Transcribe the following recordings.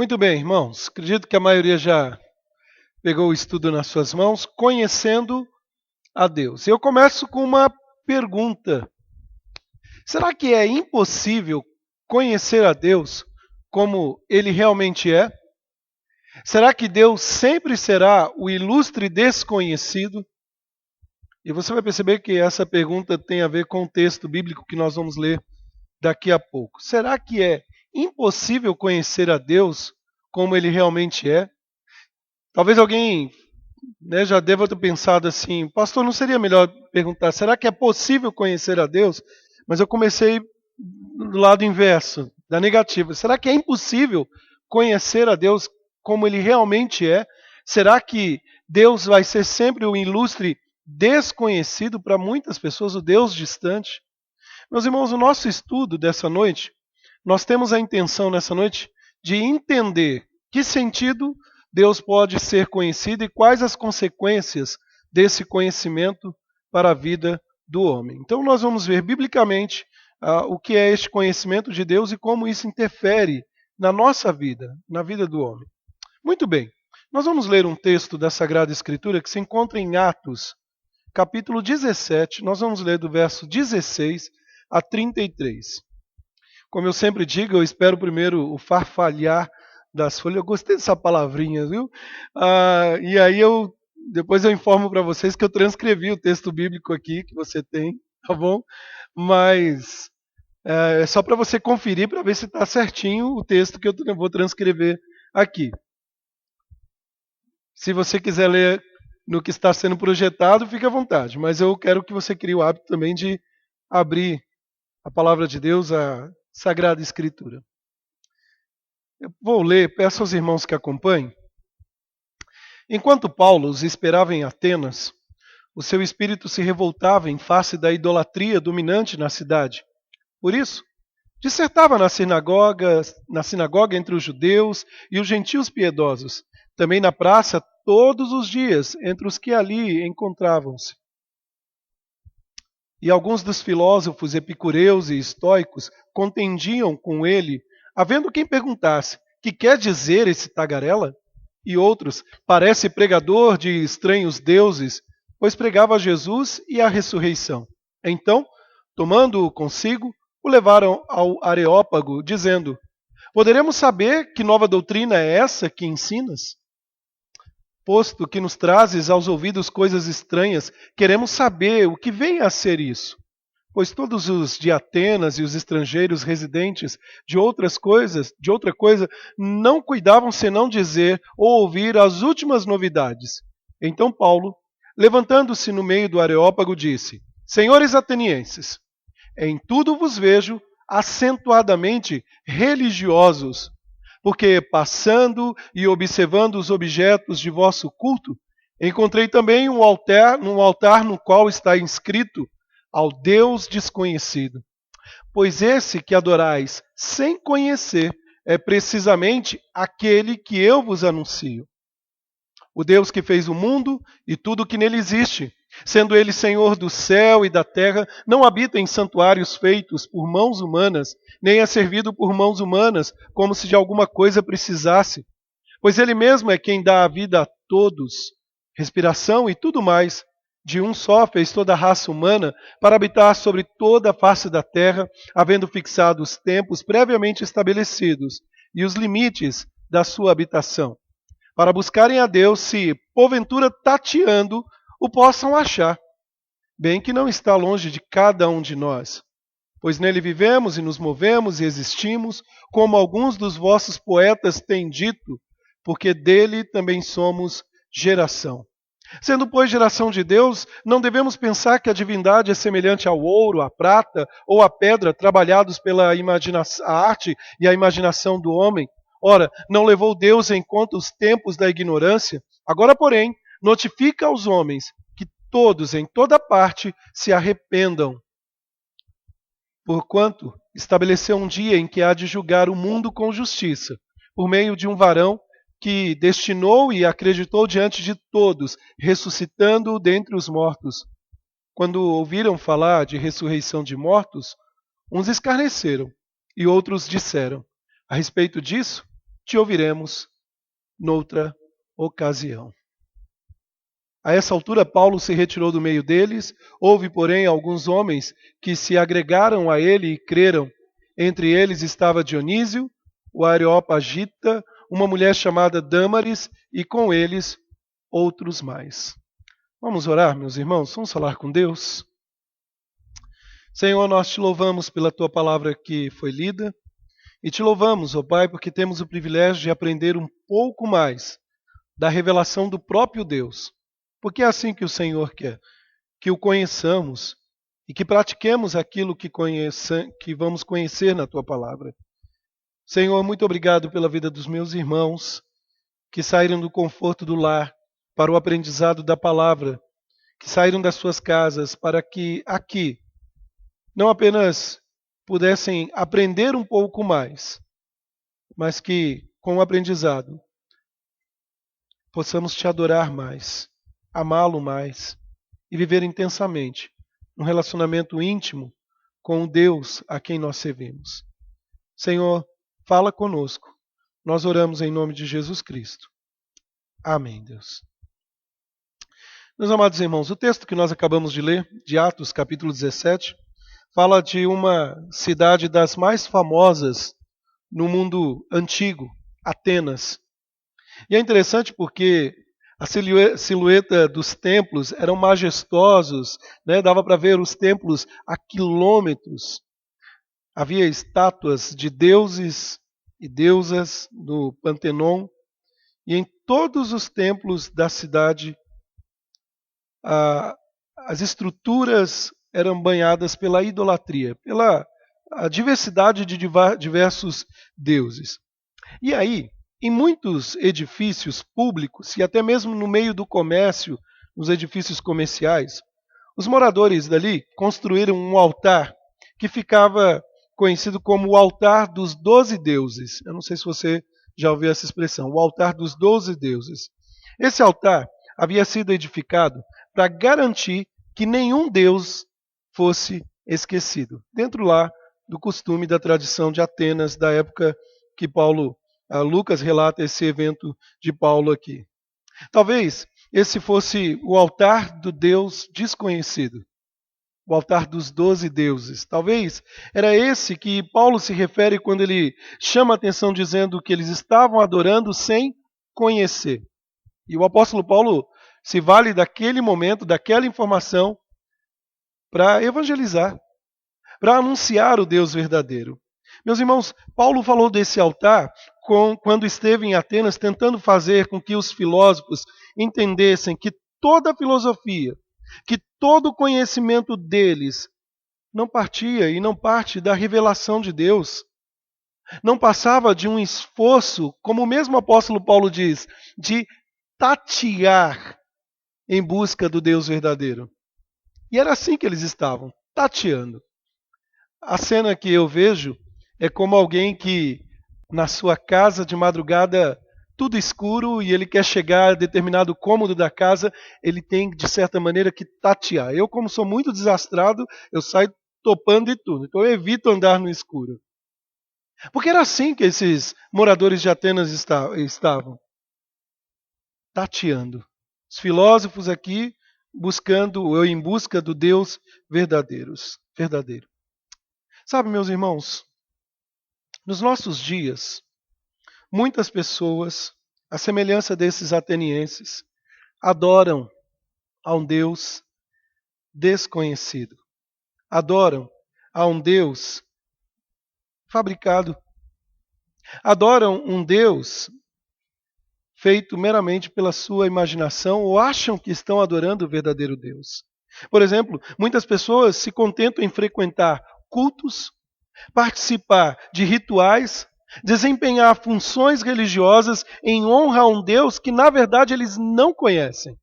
Muito bem, irmãos. Acredito que a maioria já pegou o estudo nas suas mãos, conhecendo a Deus. Eu começo com uma pergunta. Será que é impossível conhecer a Deus como Ele realmente é? Será que Deus sempre será o ilustre desconhecido? E você vai perceber que essa pergunta tem a ver com o texto bíblico que nós vamos ler daqui a pouco. Será que é impossível conhecer a Deus como Ele realmente é? Talvez alguém já deva ter pensado assim, pastor, não seria melhor perguntar, será que é possível conhecer a Deus? Mas eu comecei do lado inverso, da negativa. Será que é impossível conhecer a Deus como Ele realmente é? Será que Deus vai ser sempre o ilustre desconhecido para muitas pessoas, o Deus distante? Meus irmãos, o nosso estudo dessa noite, nós temos a intenção nessa noite de entender que sentido Deus pode ser conhecido e quais as consequências desse conhecimento para a vida do homem. Então nós vamos ver biblicamente o que é este conhecimento de Deus e como isso interfere na nossa vida, na vida do homem. Muito bem, nós vamos ler um texto da Sagrada Escritura que se encontra em Atos, capítulo 17, nós vamos ler do verso 16 a 33. Como eu sempre digo, eu espero primeiro o farfalhar das folhas. Eu gostei dessa palavrinha, viu? E aí depois eu informo para vocês que eu transcrevi o texto bíblico aqui que você tem, tá bom? Mas é só para você conferir para ver se está certinho o texto que eu vou transcrever aqui. Se você quiser ler no que está sendo projetado, fique à vontade. Mas eu quero que você crie o hábito também de abrir a palavra de Deus, a Sagrada Escritura. Eu vou ler, peço aos irmãos que acompanhem. Enquanto Paulo os esperava em Atenas, o seu espírito se revoltava em face da idolatria dominante na cidade. Por isso, dissertava na sinagoga entre os judeus e os gentios piedosos, também na praça todos os dias entre os que ali encontravam-se. E alguns dos filósofos epicureus e estoicos contendiam com ele, havendo quem perguntasse, que quer dizer esse tagarela? E outros, parece pregador de estranhos deuses, pois pregava Jesus e a ressurreição. Então, tomando-o consigo, o levaram ao Areópago, dizendo, poderemos saber que nova doutrina é essa que ensinas? Posto que nos trazes aos ouvidos coisas estranhas, queremos saber o que vem a ser isso. Pois todos os de Atenas e os estrangeiros residentes de outra coisa, não cuidavam senão dizer ou ouvir as últimas novidades. Então Paulo, levantando-se no meio do Areópago, disse, senhores atenienses, em tudo vos vejo acentuadamente religiosos, porque passando e observando os objetos de vosso culto, encontrei também um altar no qual está inscrito ao Deus desconhecido. Pois esse que adorais sem conhecer é precisamente aquele que eu vos anuncio. O Deus que fez o mundo e tudo o que nele existe, sendo ele Senhor do céu e da terra, não habita em santuários feitos por mãos humanas, nem é servido por mãos humanas, como se de alguma coisa precisasse. Pois ele mesmo é quem dá a vida a todos, respiração e tudo mais. De um só fez toda a raça humana para habitar sobre toda a face da terra, havendo fixado os tempos previamente estabelecidos e os limites da sua habitação, para buscarem a Deus se, porventura tateando, o possam achar, bem que não está longe de cada um de nós. Pois nele vivemos e nos movemos e existimos, como alguns dos vossos poetas têm dito, porque dele também somos geração. Sendo, pois, geração de Deus, não devemos pensar que a divindade é semelhante ao ouro, à prata ou à pedra, trabalhados pela a arte e a imaginação do homem. Ora, não levou Deus em conta os tempos da ignorância? Agora, porém, notifica aos homens que todos, em toda parte, se arrependam. Porquanto estabeleceu um dia em que há de julgar o mundo com justiça, por meio de um varão que destinou e acreditou diante de todos, ressuscitando-o dentre os mortos. Quando ouviram falar de ressurreição de mortos, uns escarneceram e outros disseram, a respeito disso, te ouviremos noutra ocasião. A essa altura, Paulo se retirou do meio deles. Houve, porém, alguns homens que se agregaram a ele e creram. Entre eles estava Dionísio, o Areopagita, uma mulher chamada Dâmaris, e com eles outros mais. Vamos orar, meus irmãos? Vamos falar com Deus? Senhor, nós te louvamos pela tua palavra que foi lida. E te louvamos, ó Pai, porque temos o privilégio de aprender um pouco mais da revelação do próprio Deus. Porque é assim que o Senhor quer, que o conheçamos e que pratiquemos aquilo que vamos conhecer na tua palavra. Senhor, muito obrigado pela vida dos meus irmãos que saíram do conforto do lar para o aprendizado da palavra, que saíram das suas casas para que aqui não apenas pudessem aprender um pouco mais, mas que com o aprendizado possamos te adorar mais, amá-lo mais e viver intensamente um relacionamento íntimo com o Deus a quem nós servimos. Senhor, fala conosco. Nós oramos em nome de Jesus Cristo. Amém, Deus. Meus amados irmãos, o texto que nós acabamos de ler, de Atos, capítulo 17, fala de uma cidade das mais famosas no mundo antigo, Atenas. E é interessante porque a silhueta dos templos eram majestosos, né? Dava para ver os templos a quilômetros. Havia estátuas de deuses e deusas no Pantenon, e em todos os templos da cidade as estruturas eram banhadas pela idolatria, pela a diversidade de diversos deuses. E aí, em muitos edifícios públicos, e até mesmo no meio do comércio, nos edifícios comerciais, os moradores dali construíram um altar que ficava conhecido como o altar dos 12 deuses. Eu não sei se você já ouviu essa expressão, o altar dos 12 deuses. Esse altar havia sido edificado para garantir que nenhum deus fosse esquecido, dentro lá do costume da tradição de Atenas, da época que Lucas relata esse evento de Paulo aqui. Talvez esse fosse o altar do Deus desconhecido, o altar dos 12 deuses. Talvez era esse que Paulo se refere quando ele chama a atenção dizendo que eles estavam adorando sem conhecer. E o apóstolo Paulo se vale daquele momento, daquela informação, para evangelizar, para anunciar o Deus verdadeiro. Meus irmãos, Paulo falou desse altar quando esteve em Atenas, tentando fazer com que os filósofos entendessem que toda a filosofia, que todo o conhecimento deles não partia e não parte da revelação de Deus, não passava de um esforço, como o mesmo apóstolo Paulo diz, de tatear em busca do Deus verdadeiro. E era assim que eles estavam, tateando. A cena que eu vejo é como alguém que, na sua casa de madrugada, tudo escuro, e ele quer chegar a determinado cômodo da casa, ele tem, de certa maneira, que tatear. Eu, como sou muito desastrado, eu saio topando de tudo. Então eu evito andar no escuro. Porque era assim que esses moradores de Atenas estavam. Tateando. Os filósofos aqui em busca do Deus verdadeiro. Sabe, meus irmãos, nos nossos dias, muitas pessoas, à semelhança desses atenienses, adoram a um Deus desconhecido. Adoram a um Deus fabricado. Adoram um Deus feito meramente pela sua imaginação ou acham que estão adorando o verdadeiro Deus. Por exemplo, muitas pessoas se contentam em frequentar cultos, participar de rituais, desempenhar funções religiosas em honra a um Deus que, na verdade, eles não conhecem.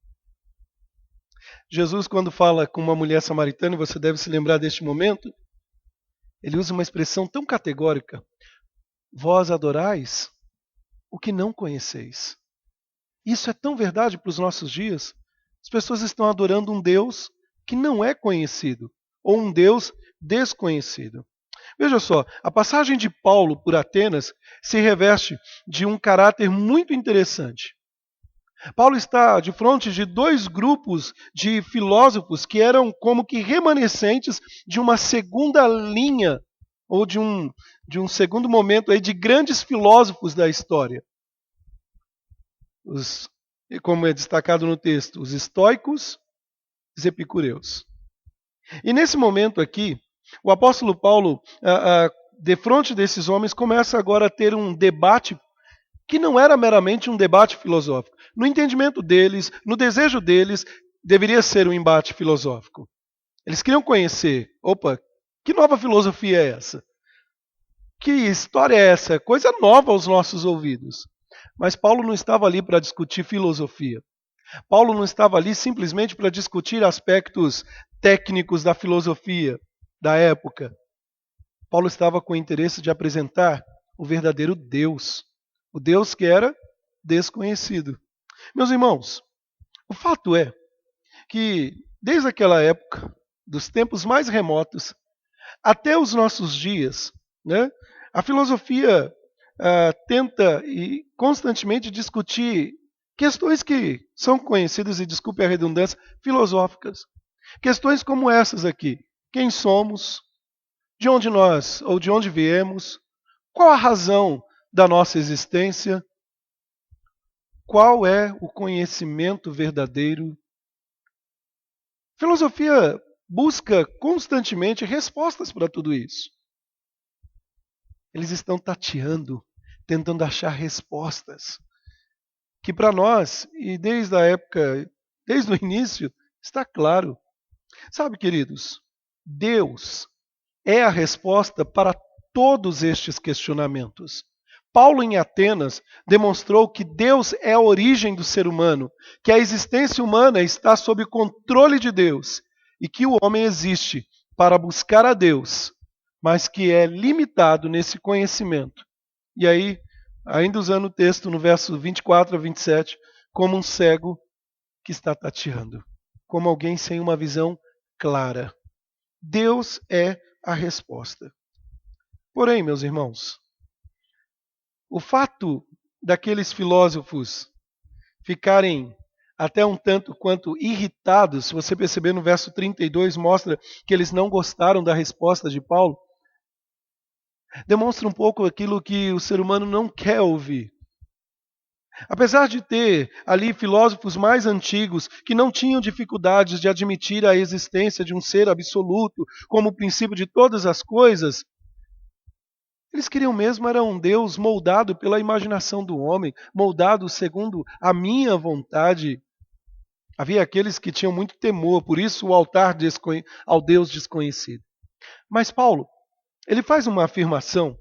Jesus, quando fala com uma mulher samaritana, e você deve se lembrar deste momento, ele usa uma expressão tão categórica: vós adorais o que não conheceis. Isso é tão verdade para os nossos dias. As pessoas estão adorando um Deus que não é conhecido, ou um Deus desconhecido. Veja só, a passagem de Paulo por Atenas se reveste de um caráter muito interessante. Paulo está de frente de dois grupos de filósofos que eram como que remanescentes de uma segunda linha, ou de um segundo momento aí de grandes filósofos da história. Como é destacado no texto, os estoicos e os epicureus. E nesse momento aqui, o apóstolo Paulo, de frente desses homens, começa agora a ter um debate que não era meramente um debate filosófico. No entendimento deles, no desejo deles, deveria ser um embate filosófico. Eles queriam conhecer, que nova filosofia é essa? Que história é essa? Coisa nova aos nossos ouvidos. Mas Paulo não estava ali para discutir filosofia. Paulo não estava ali simplesmente para discutir aspectos técnicos da filosofia da época. Paulo estava com o interesse de apresentar o verdadeiro Deus, o Deus que era desconhecido. Meus irmãos, o fato é que desde aquela época, dos tempos mais remotos, até os nossos dias, né, a filosofia tenta e constantemente discutir questões que são conhecidas, e desculpe a redundância, filosóficas. Questões como essas aqui. Quem somos? De onde nós ou de onde viemos? Qual a razão da nossa existência? Qual é o conhecimento verdadeiro? Filosofia busca constantemente respostas para tudo isso. Eles estão tateando, tentando achar respostas que para nós, e desde a época, desde o início, está claro. Sabe, queridos, Deus é a resposta para todos estes questionamentos. Paulo, em Atenas, demonstrou que Deus é a origem do ser humano, que a existência humana está sob controle de Deus e que o homem existe para buscar a Deus, mas que é limitado nesse conhecimento. E aí, ainda usando o texto no verso 24 a 27, como um cego que está tateando, como alguém sem uma visão clara. Deus é a resposta. Porém, meus irmãos, o fato daqueles filósofos ficarem até um tanto quanto irritados, se você perceber no verso 32, mostra que eles não gostaram da resposta de Paulo, demonstra um pouco aquilo que o ser humano não quer ouvir. Apesar de ter ali filósofos mais antigos que não tinham dificuldades de admitir a existência de um ser absoluto como o princípio de todas as coisas, eles queriam mesmo era um Deus moldado pela imaginação do homem, moldado segundo a minha vontade. Havia aqueles que tinham muito temor, por isso o altar ao Deus desconhecido. Mas Paulo, ele faz uma afirmação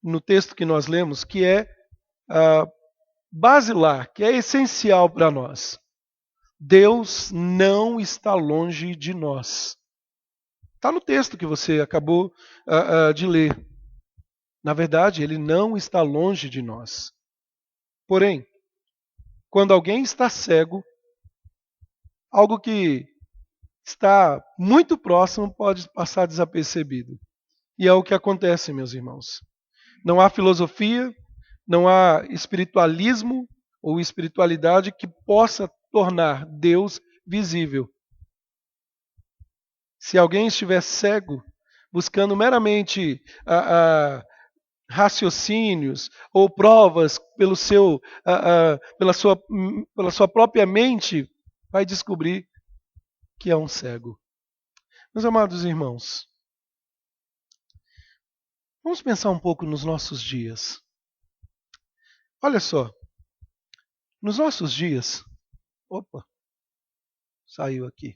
no texto que nós lemos que é basilar, que é essencial para nós. Deus não está longe de nós. Está no texto que você acabou de ler. Na verdade, ele não está longe de nós. Porém, quando alguém está cego, algo que está muito próximo pode passar desapercebido. E é o que acontece, meus irmãos. Não há filosofia, não há espiritualismo ou espiritualidade que possa tornar Deus visível. Se alguém estiver cego, buscando meramente raciocínios ou provas pela sua própria mente, vai descobrir que é um cego. Meus amados irmãos, vamos pensar um pouco nos nossos dias. Olha só, nos nossos dias, saiu aqui,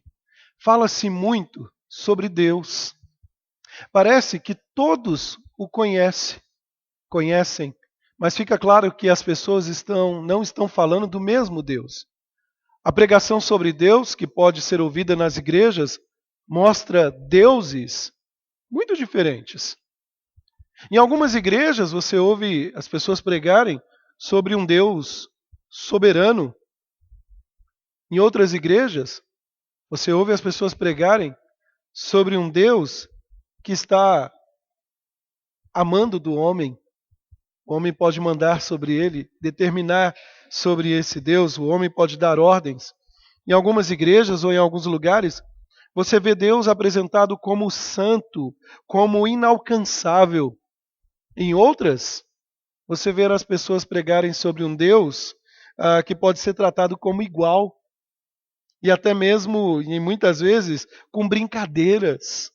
fala-se muito sobre Deus. Parece que todos o conhecem, mas fica claro que as pessoas não estão falando do mesmo Deus. A pregação sobre Deus, que pode ser ouvida nas igrejas, mostra deuses muito diferentes. Em algumas igrejas você ouve as pessoas pregarem sobre um Deus soberano. Em outras igrejas, você ouve as pessoas pregarem sobre um Deus que está a mando do homem. O homem pode mandar sobre ele, determinar sobre esse Deus, o homem pode dar ordens. Em algumas igrejas ou em alguns lugares, você vê Deus apresentado como santo, como inalcançável. Em outras, você vê as pessoas pregarem sobre um Deus que pode ser tratado como igual. E até mesmo, e muitas vezes, com brincadeiras,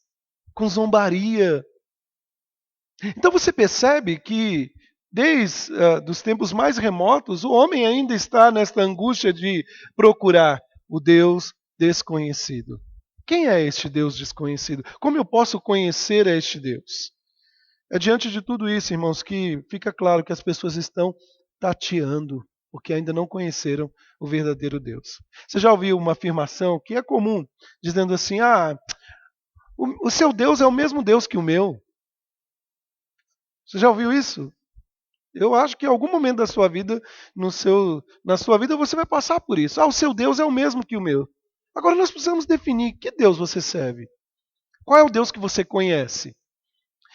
com zombaria. Então você percebe que, desde os tempos mais remotos, o homem ainda está nesta angústia de procurar o Deus desconhecido. Quem é este Deus desconhecido? Como eu posso conhecer este Deus? É diante de tudo isso, irmãos, que fica claro que as pessoas estão tateando, porque ainda não conheceram o verdadeiro Deus. Você já ouviu uma afirmação que é comum, dizendo assim: o seu Deus é o mesmo Deus que o meu. Você já ouviu isso? Eu acho que em algum momento da sua vida, na sua vida, você vai passar por isso. O seu Deus é o mesmo que o meu. Agora nós precisamos definir que Deus você serve. Qual é o Deus que você conhece?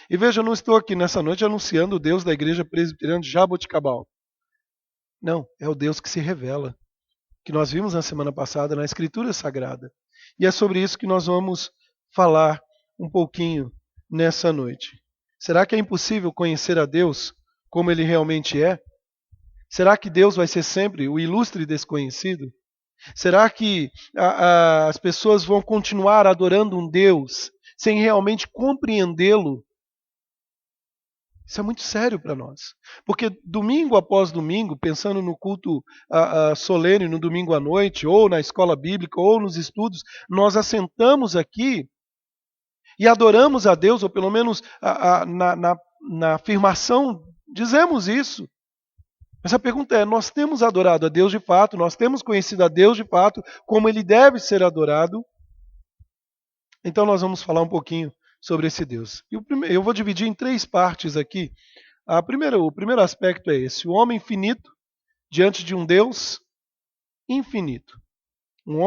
E veja, eu não estou aqui nessa noite anunciando o Deus da Igreja Presbiteriana de Jaboticabal. Não, é o Deus que se revela, que nós vimos na semana passada na Escritura Sagrada. E é sobre isso que nós vamos falar um pouquinho nessa noite. Será que é impossível conhecer a Deus como Ele realmente é? Será que Deus vai ser sempre o ilustre desconhecido? Será que as pessoas vão continuar adorando um Deus sem realmente compreendê-lo? Isso é muito sério para nós. Porque domingo após domingo, pensando no culto solene, no domingo à noite, ou na escola bíblica, ou nos estudos, nós assentamos aqui e adoramos a Deus, ou pelo menos na afirmação dizemos isso. Mas a pergunta é: nós temos adorado a Deus de fato? Nós temos conhecido a Deus de fato como Ele deve ser adorado? Então nós vamos falar um pouquinho sobre esse Deus. Eu vou dividir em 3 partes aqui. O primeiro aspecto é esse: o homem finito diante de um Deus infinito. O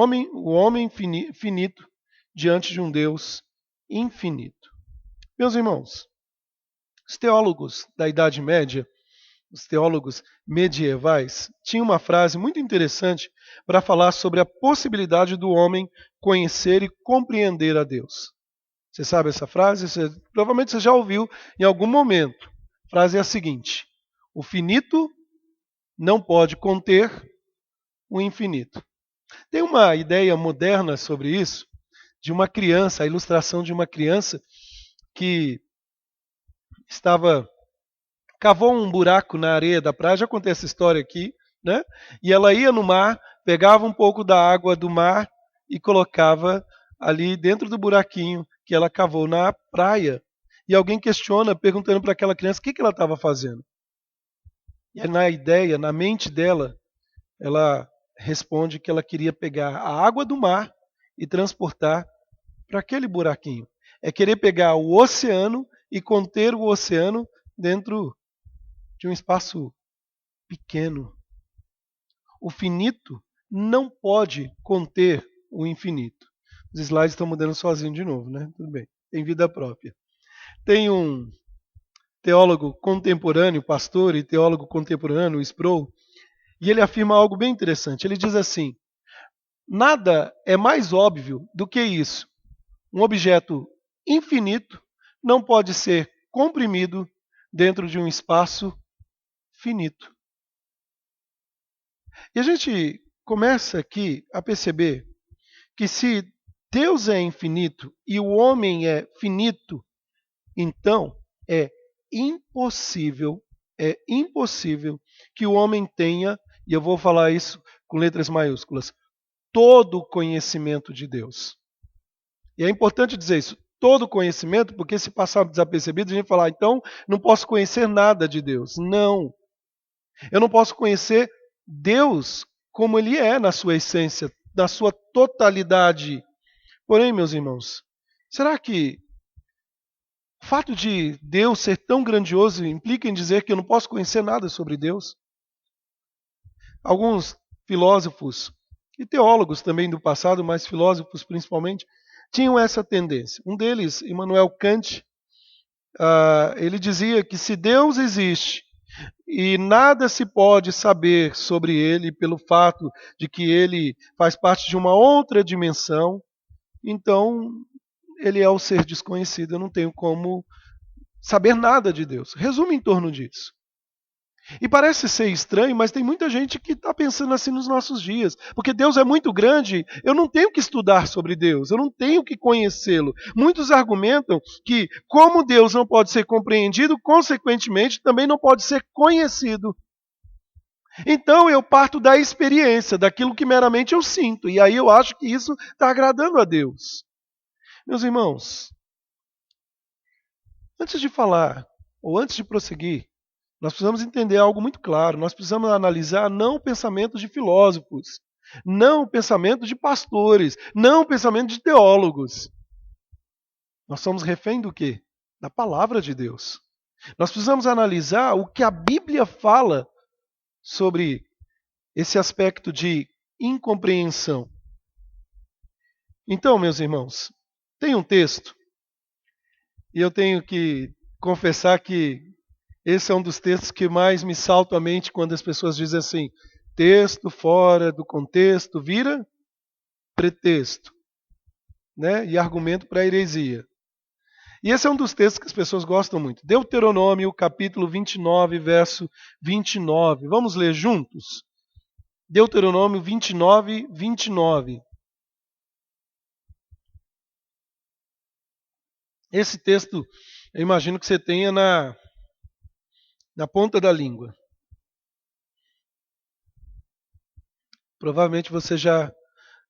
homem finito diante de um Deus infinito. Meus irmãos, os teólogos da Idade Média, os teólogos medievais, tinham uma frase muito interessante para falar sobre a possibilidade do homem conhecer e compreender a Deus. Você sabe essa frase? Provavelmente você já ouviu em algum momento. A frase é a seguinte: o finito não pode conter o infinito. Tem uma ideia moderna sobre isso, de uma criança, a ilustração de uma criança que cavou um buraco na areia da praia. Já contei essa história aqui, né? E ela ia no mar, pegava um pouco da água do mar e colocava ali dentro do buraquinho que ela cavou na praia. E alguém questiona, perguntando para aquela criança o que ela estava fazendo. E na mente dela, ela responde que ela queria pegar a água do mar e transportar para aquele buraquinho. É querer pegar o oceano e conter o oceano dentro de um espaço pequeno. O finito não pode conter o infinito. Os slides estão mudando sozinho de novo, né? Tudo bem, tem vida própria. Tem um teólogo contemporâneo, pastor e teólogo contemporâneo, Sproul, e ele afirma algo bem interessante. Ele diz assim: nada é mais óbvio do que isso. Um objeto infinito não pode ser comprimido dentro de um espaço finito. E a gente começa aqui a perceber que se Deus é infinito e o homem é finito, então é impossível que o homem tenha, e eu vou falar isso com letras maiúsculas, todo o conhecimento de Deus. E é importante dizer isso, todo conhecimento, porque se passar desapercebido, a gente fala, então não posso conhecer nada de Deus. Não. Eu não posso conhecer Deus como Ele é na sua essência, na sua totalidade. Porém, meus irmãos, será que o fato de Deus ser tão grandioso implica em dizer que eu não posso conhecer nada sobre Deus? Alguns filósofos e teólogos também do passado, mas filósofos principalmente, tinham essa tendência. Um deles, Immanuel Kant, ele dizia que se Deus existe e nada se pode saber sobre ele pelo fato de que ele faz parte de uma outra dimensão, então ele é o ser desconhecido, eu não tenho como saber nada de Deus. Resume em torno disso. E parece ser estranho, mas tem muita gente que está pensando assim nos nossos dias. Porque Deus é muito grande, eu não tenho que estudar sobre Deus, eu não tenho que conhecê-lo. Muitos argumentam que, como Deus não pode ser compreendido, consequentemente também não pode ser conhecido. Então eu parto da experiência, daquilo que meramente eu sinto. E aí eu acho que isso está agradando a Deus. Meus irmãos, antes de falar, ou antes de prosseguir, nós precisamos entender algo muito claro. Nós precisamos analisar não o pensamento de filósofos, não o pensamento de pastores, não o pensamento de teólogos. Nós somos refém do quê? Da palavra de Deus. Nós precisamos analisar o que a Bíblia fala sobre esse aspecto de incompreensão. Então, meus irmãos, tem um texto, e eu tenho que confessar que esse é um dos textos que mais me saltam à mente quando as pessoas dizem assim: texto fora do contexto vira pretexto, né? E argumento para a heresia. E esse é um dos textos que as pessoas gostam muito. Deuteronômio, capítulo 29, verso 29. Vamos ler juntos? Deuteronômio 29, 29. Esse texto, eu imagino que você tenha na ponta da língua. Provavelmente você já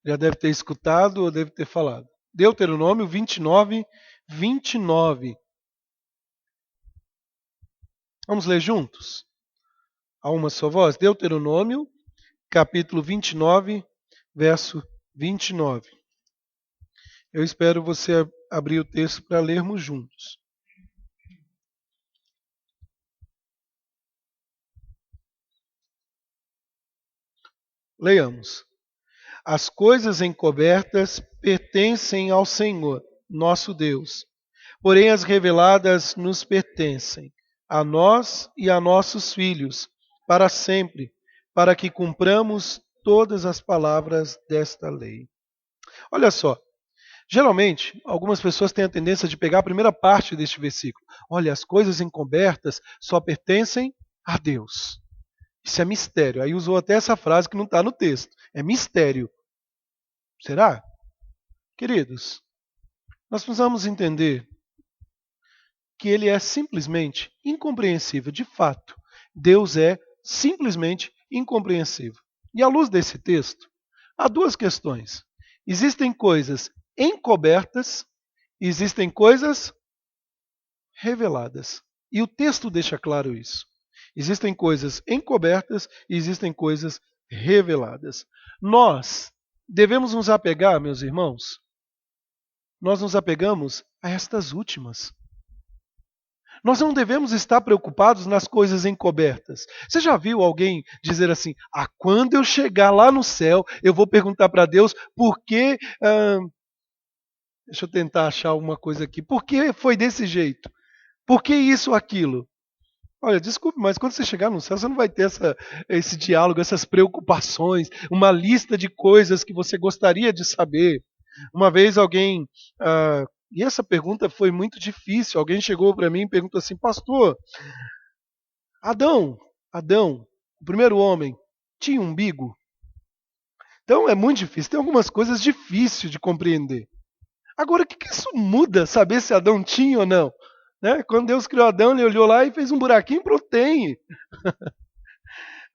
deve ter escutado ou deve ter falado. Deuteronômio 29, 29. Vamos ler juntos? A uma só voz. Deuteronômio, capítulo 29, verso 29. Eu espero você abrir o texto para lermos juntos. Leiamos. As coisas encobertas pertencem ao Senhor, nosso Deus. Porém, as reveladas nos pertencem, a nós e a nossos filhos, para sempre, para que cumpramos todas as palavras desta lei. Olha só, geralmente, algumas pessoas têm a tendência de pegar a primeira parte deste versículo. Olha, as coisas encobertas só pertencem a Deus. Isso é mistério. Aí usou até essa frase que não está no texto. É mistério. Será? Queridos, nós precisamos entender que ele é simplesmente incompreensível. De fato, Deus é simplesmente incompreensível. E à luz desse texto, há duas questões. Existem coisas encobertas e existem coisas reveladas. E o texto deixa claro isso. Existem coisas encobertas e existem coisas reveladas. Nós devemos nos apegar, meus irmãos, nós nos apegamos a estas últimas. Nós não devemos estar preocupados nas coisas encobertas. Você já viu alguém dizer assim: quando eu chegar lá no céu, eu vou perguntar para Deus por que. Deixa eu tentar achar alguma coisa aqui. Por que foi desse jeito? Por que isso ou aquilo? Olha, desculpe, mas quando você chegar no céu, você não vai ter esse diálogo, essas preocupações, uma lista de coisas que você gostaria de saber. Uma vez alguém. E essa pergunta foi muito difícil. Alguém chegou para mim e perguntou assim: pastor, Adão, o primeiro homem, tinha umbigo? Então é muito difícil. Tem algumas coisas difíceis de compreender. Agora, o que isso muda saber se Adão tinha ou não? Né? Quando Deus criou Adão, ele olhou lá e fez um buraquinho para o tem.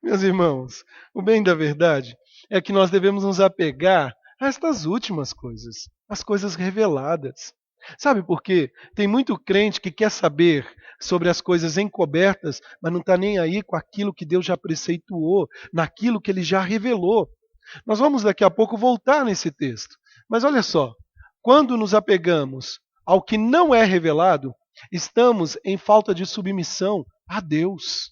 Meus irmãos, o bem da verdade é que nós devemos nos apegar a estas últimas coisas, as coisas reveladas. Sabe por quê? Tem muito crente que quer saber sobre as coisas encobertas, mas não está nem aí com aquilo que Deus já preceituou, naquilo que ele já revelou. Nós vamos daqui a pouco voltar nesse texto. Mas olha só, quando nos apegamos ao que não é revelado, estamos em falta de submissão a Deus.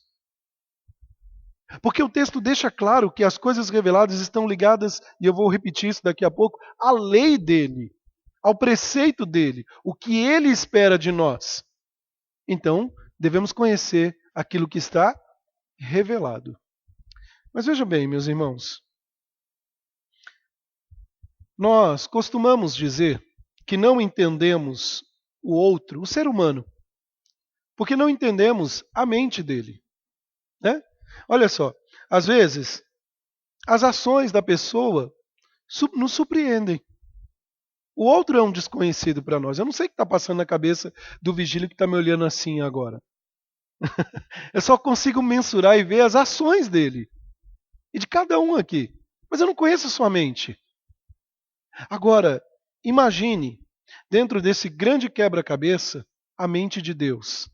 Porque o texto deixa claro que as coisas reveladas estão ligadas, e eu vou repetir isso daqui a pouco, à lei dele, ao preceito dele, o que ele espera de nós. Então, devemos conhecer aquilo que está revelado. Mas veja bem, meus irmãos, nós costumamos dizer que não entendemos o outro, o ser humano, porque não entendemos a mente dele, né? Olha só, às vezes as ações da pessoa nos surpreendem. O outro é um desconhecido para nós. Eu não sei o que está passando na cabeça do vigílio que está me olhando assim agora. Eu só consigo mensurar e ver as ações dele e de cada um aqui. Mas eu não conheço a sua mente. Agora, imagine, dentro desse grande quebra-cabeça, a mente de Deus,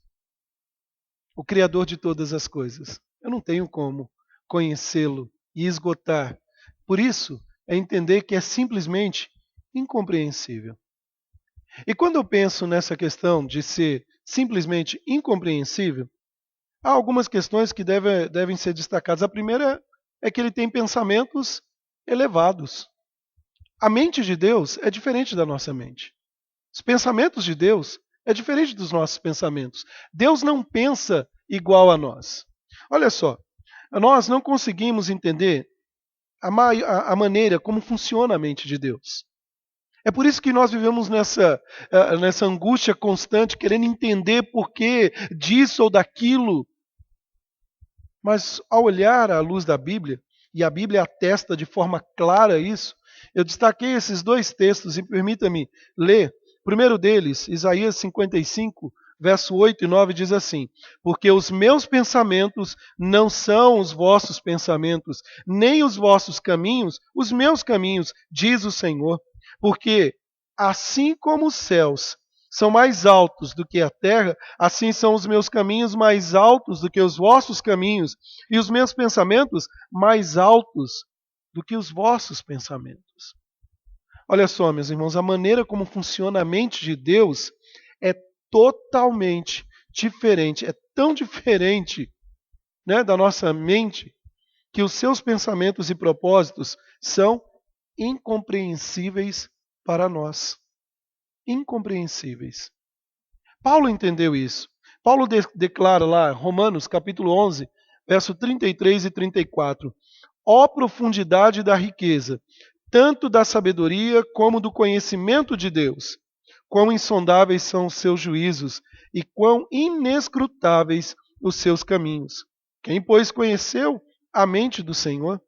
o Criador de todas as coisas. Eu não tenho como conhecê-lo e esgotar. Por isso, é entender que é simplesmente incompreensível. E quando eu penso nessa questão de ser simplesmente incompreensível, há algumas questões que devem ser destacadas. A primeira é que ele tem pensamentos elevados. A mente de Deus é diferente da nossa mente. Os pensamentos de Deus é diferente dos nossos pensamentos. Deus não pensa igual a nós. Olha só, nós não conseguimos entender a maneira como funciona a mente de Deus. É por isso que nós vivemos nessa angústia constante, querendo entender por que disso ou daquilo. Mas ao olhar à luz da Bíblia, e a Bíblia atesta de forma clara isso, eu destaquei esses dois textos e permita-me ler. O primeiro deles, Isaías 55, verso 8 e 9, diz assim: Porque os meus pensamentos não são os vossos pensamentos, nem os vossos caminhos, os meus caminhos, diz o Senhor. Porque assim como os céus são mais altos do que a terra, assim são os meus caminhos mais altos do que os vossos caminhos, e os meus pensamentos mais altos do que os vossos pensamentos. Olha só, meus irmãos, a maneira como funciona a mente de Deus é totalmente diferente, é tão diferente, né, da nossa mente, que os seus pensamentos e propósitos são incompreensíveis para nós. Incompreensíveis. Paulo entendeu isso. Paulo declara lá, Romanos capítulo 11, verso 33 e 34, ó profundidade da riqueza, tanto da sabedoria como do conhecimento de Deus. Quão insondáveis são os seus juízos e quão inescrutáveis os seus caminhos. Quem, pois, conheceu a mente do Senhor?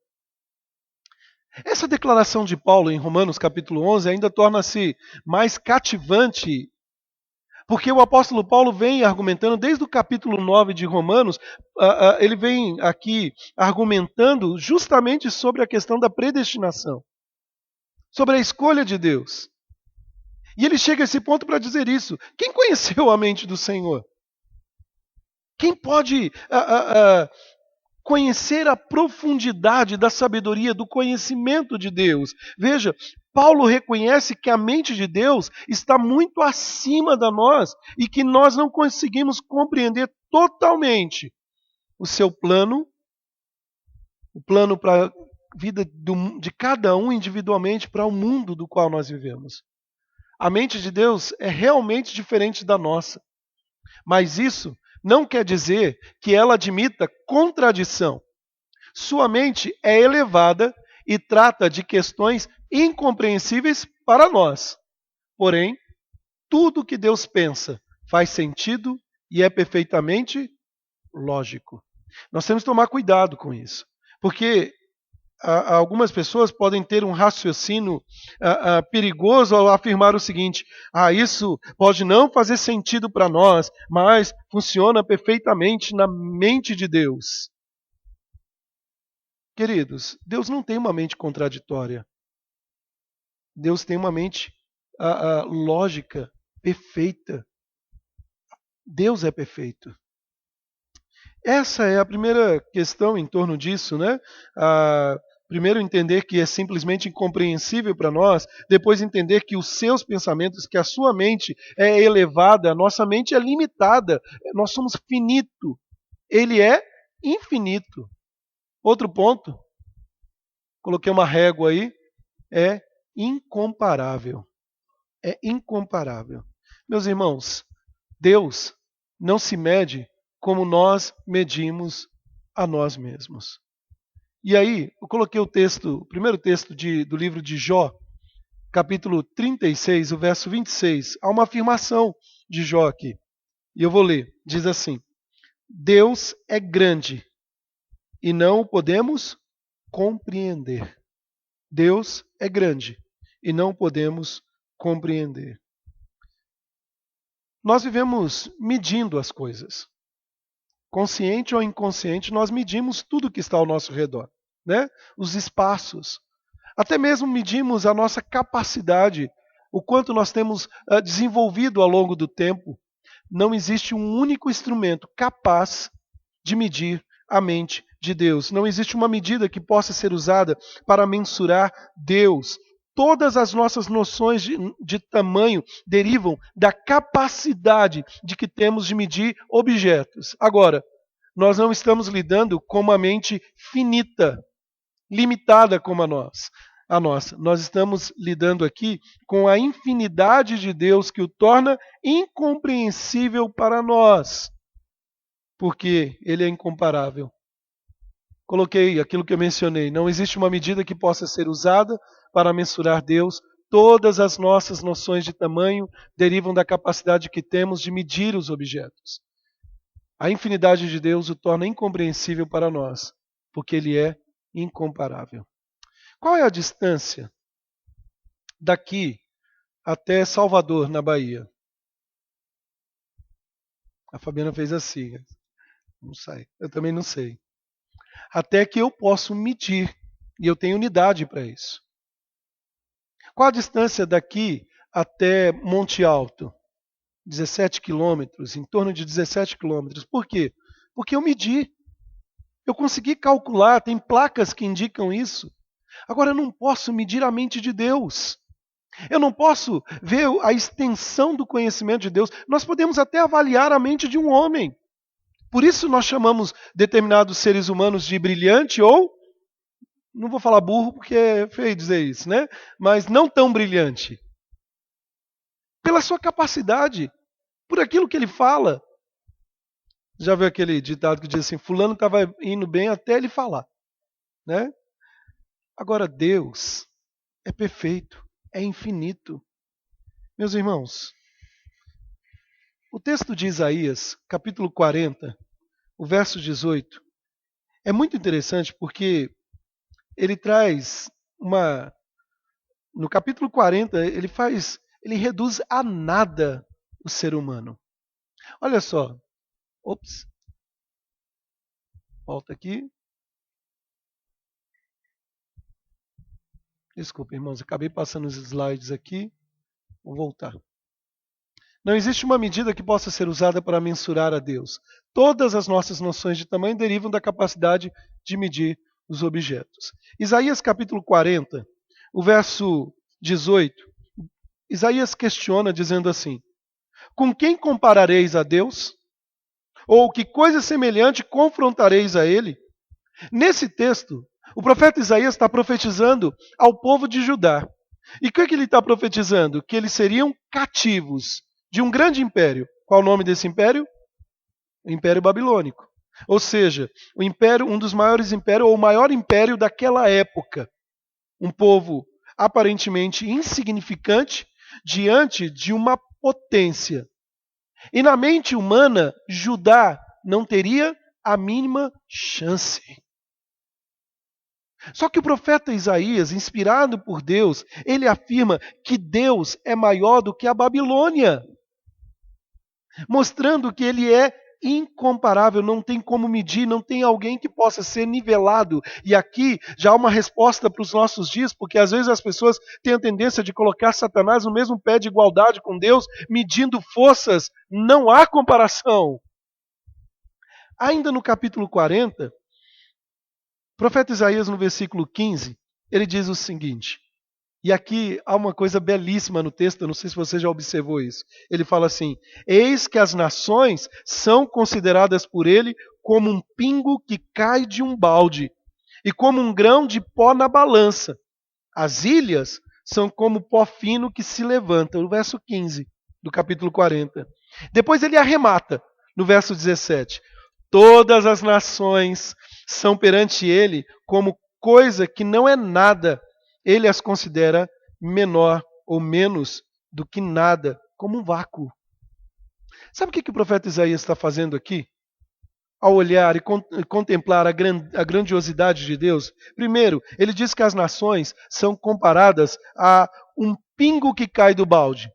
Essa declaração de Paulo em Romanos capítulo 11 ainda torna-se mais cativante, porque o apóstolo Paulo vem argumentando, desde o capítulo 9 de Romanos, ele vem aqui argumentando justamente sobre a questão da predestinação, sobre a escolha de Deus. E ele chega a esse ponto para dizer isso. Quem conheceu a mente do Senhor? Quem pode conhecer a profundidade da sabedoria, do conhecimento de Deus? Veja, Paulo reconhece que a mente de Deus está muito acima da nós e que nós não conseguimos compreender totalmente o seu plano, o plano para a vida de cada um individualmente, para o mundo do qual nós vivemos. A mente de Deus é realmente diferente da nossa. Mas isso não quer dizer que ela admita contradição. Sua mente é elevada e trata de questões incompreensíveis para nós. Porém, tudo que Deus pensa faz sentido e é perfeitamente lógico. Nós temos que tomar cuidado com isso, porque algumas pessoas podem ter um raciocínio perigoso ao afirmar o seguinte: isso pode não fazer sentido para nós, mas funciona perfeitamente na mente de Deus. Queridos, Deus não tem uma mente contraditória. Deus tem uma mente lógica, perfeita. Deus é perfeito. Essa é a primeira questão em torno disso, né? Primeiro entender que é simplesmente incompreensível para nós, depois entender que os seus pensamentos, que a sua mente é elevada, a nossa mente é limitada, nós somos finito, ele é infinito. Outro ponto, coloquei uma régua aí, é incomparável. É incomparável. Meus irmãos, Deus não se mede como nós medimos a nós mesmos. E aí, eu coloquei o primeiro texto do livro de Jó, capítulo 36, o verso 26. Há uma afirmação de Jó aqui. E eu vou ler. Diz assim: Deus é grande e não o podemos compreender. Deus é grande e não o podemos compreender. Nós vivemos medindo as coisas. Consciente ou inconsciente, nós medimos tudo que está ao nosso redor, né? Os espaços. Até mesmo medimos a nossa capacidade, o quanto nós temos desenvolvido ao longo do tempo. Não existe um único instrumento capaz de medir a mente de Deus. Não existe uma medida que possa ser usada para mensurar Deus. Todas as nossas noções de tamanho derivam da capacidade de que temos de medir objetos. Agora, nós não estamos lidando com uma mente finita, limitada como a nossa. Nós estamos lidando aqui com a infinidade de Deus que o torna incompreensível para nós, porque Ele é incomparável. Coloquei aquilo que eu mencionei. Não existe uma medida que possa ser usada para mensurar Deus. Todas as nossas noções de tamanho derivam da capacidade que temos de medir os objetos. A infinidade de Deus o torna incompreensível para nós, porque Ele é incomparável. Qual é a distância daqui até Salvador, na Bahia? A Fabiana fez assim. Não sei. Eu também não sei. Até que eu posso medir, e eu tenho unidade para isso. Qual a distância daqui até Monte Alto? 17 quilômetros, em torno de 17 quilômetros. Por quê? Porque eu medi. Eu consegui calcular, tem placas que indicam isso. Agora, eu não posso medir a mente de Deus. Eu não posso ver a extensão do conhecimento de Deus. Nós podemos até avaliar a mente de um homem. Por isso nós chamamos determinados seres humanos de brilhante ou, não vou falar burro porque é feio dizer isso, né? Mas não tão brilhante. Pela sua capacidade, por aquilo que ele fala. Já viu aquele ditado que diz assim, fulano estava indo bem até ele falar, né? Agora Deus é perfeito, é infinito. Meus irmãos, o texto de Isaías, capítulo 40, o verso 18, é muito interessante porque ele traz uma... No capítulo 40, ele reduz a nada o ser humano. Olha só. Ops. Volta aqui. Desculpa, irmãos, acabei passando os slides aqui. Vou voltar. Não existe uma medida que possa ser usada para mensurar a Deus. Todas as nossas noções de tamanho derivam da capacidade de medir os objetos. Isaías capítulo 40, o verso 18, Isaías questiona dizendo assim: com quem comparareis a Deus? Ou que coisa semelhante confrontareis a Ele? Nesse texto, o profeta Isaías está profetizando ao povo de Judá. E o que ele está profetizando? Que eles seriam cativos de um grande império. Qual o nome desse império? O Império Babilônico. Ou seja, o império, um dos maiores impérios, ou o maior império daquela época. Um povo aparentemente insignificante diante de uma potência. E na mente humana, Judá não teria a mínima chance. Só que o profeta Isaías, inspirado por Deus, ele afirma que Deus é maior do que a Babilônia, mostrando que ele é incomparável, não tem como medir, não tem alguém que possa ser nivelado. E aqui já há uma resposta para os nossos dias, porque às vezes as pessoas têm a tendência de colocar Satanás no mesmo pé de igualdade com Deus, medindo forças. Não há comparação. Ainda no capítulo 40, o profeta Isaías, no versículo 15, ele diz o seguinte, e aqui há uma coisa belíssima no texto, eu não sei se você já observou isso. Ele fala assim: eis que as nações são consideradas por ele como um pingo que cai de um balde, e como um grão de pó na balança. As ilhas são como pó fino que se levanta. O verso 15 do capítulo 40. Depois ele arremata, No verso 17: todas as nações são perante ele como coisa que não é nada. Ele as considera menor ou menos do que nada, como um vácuo. Sabe o que o profeta Isaías está fazendo aqui? Ao olhar e contemplar a grandiosidade de Deus, primeiro, ele diz que as nações são comparadas a um pingo que cai do balde.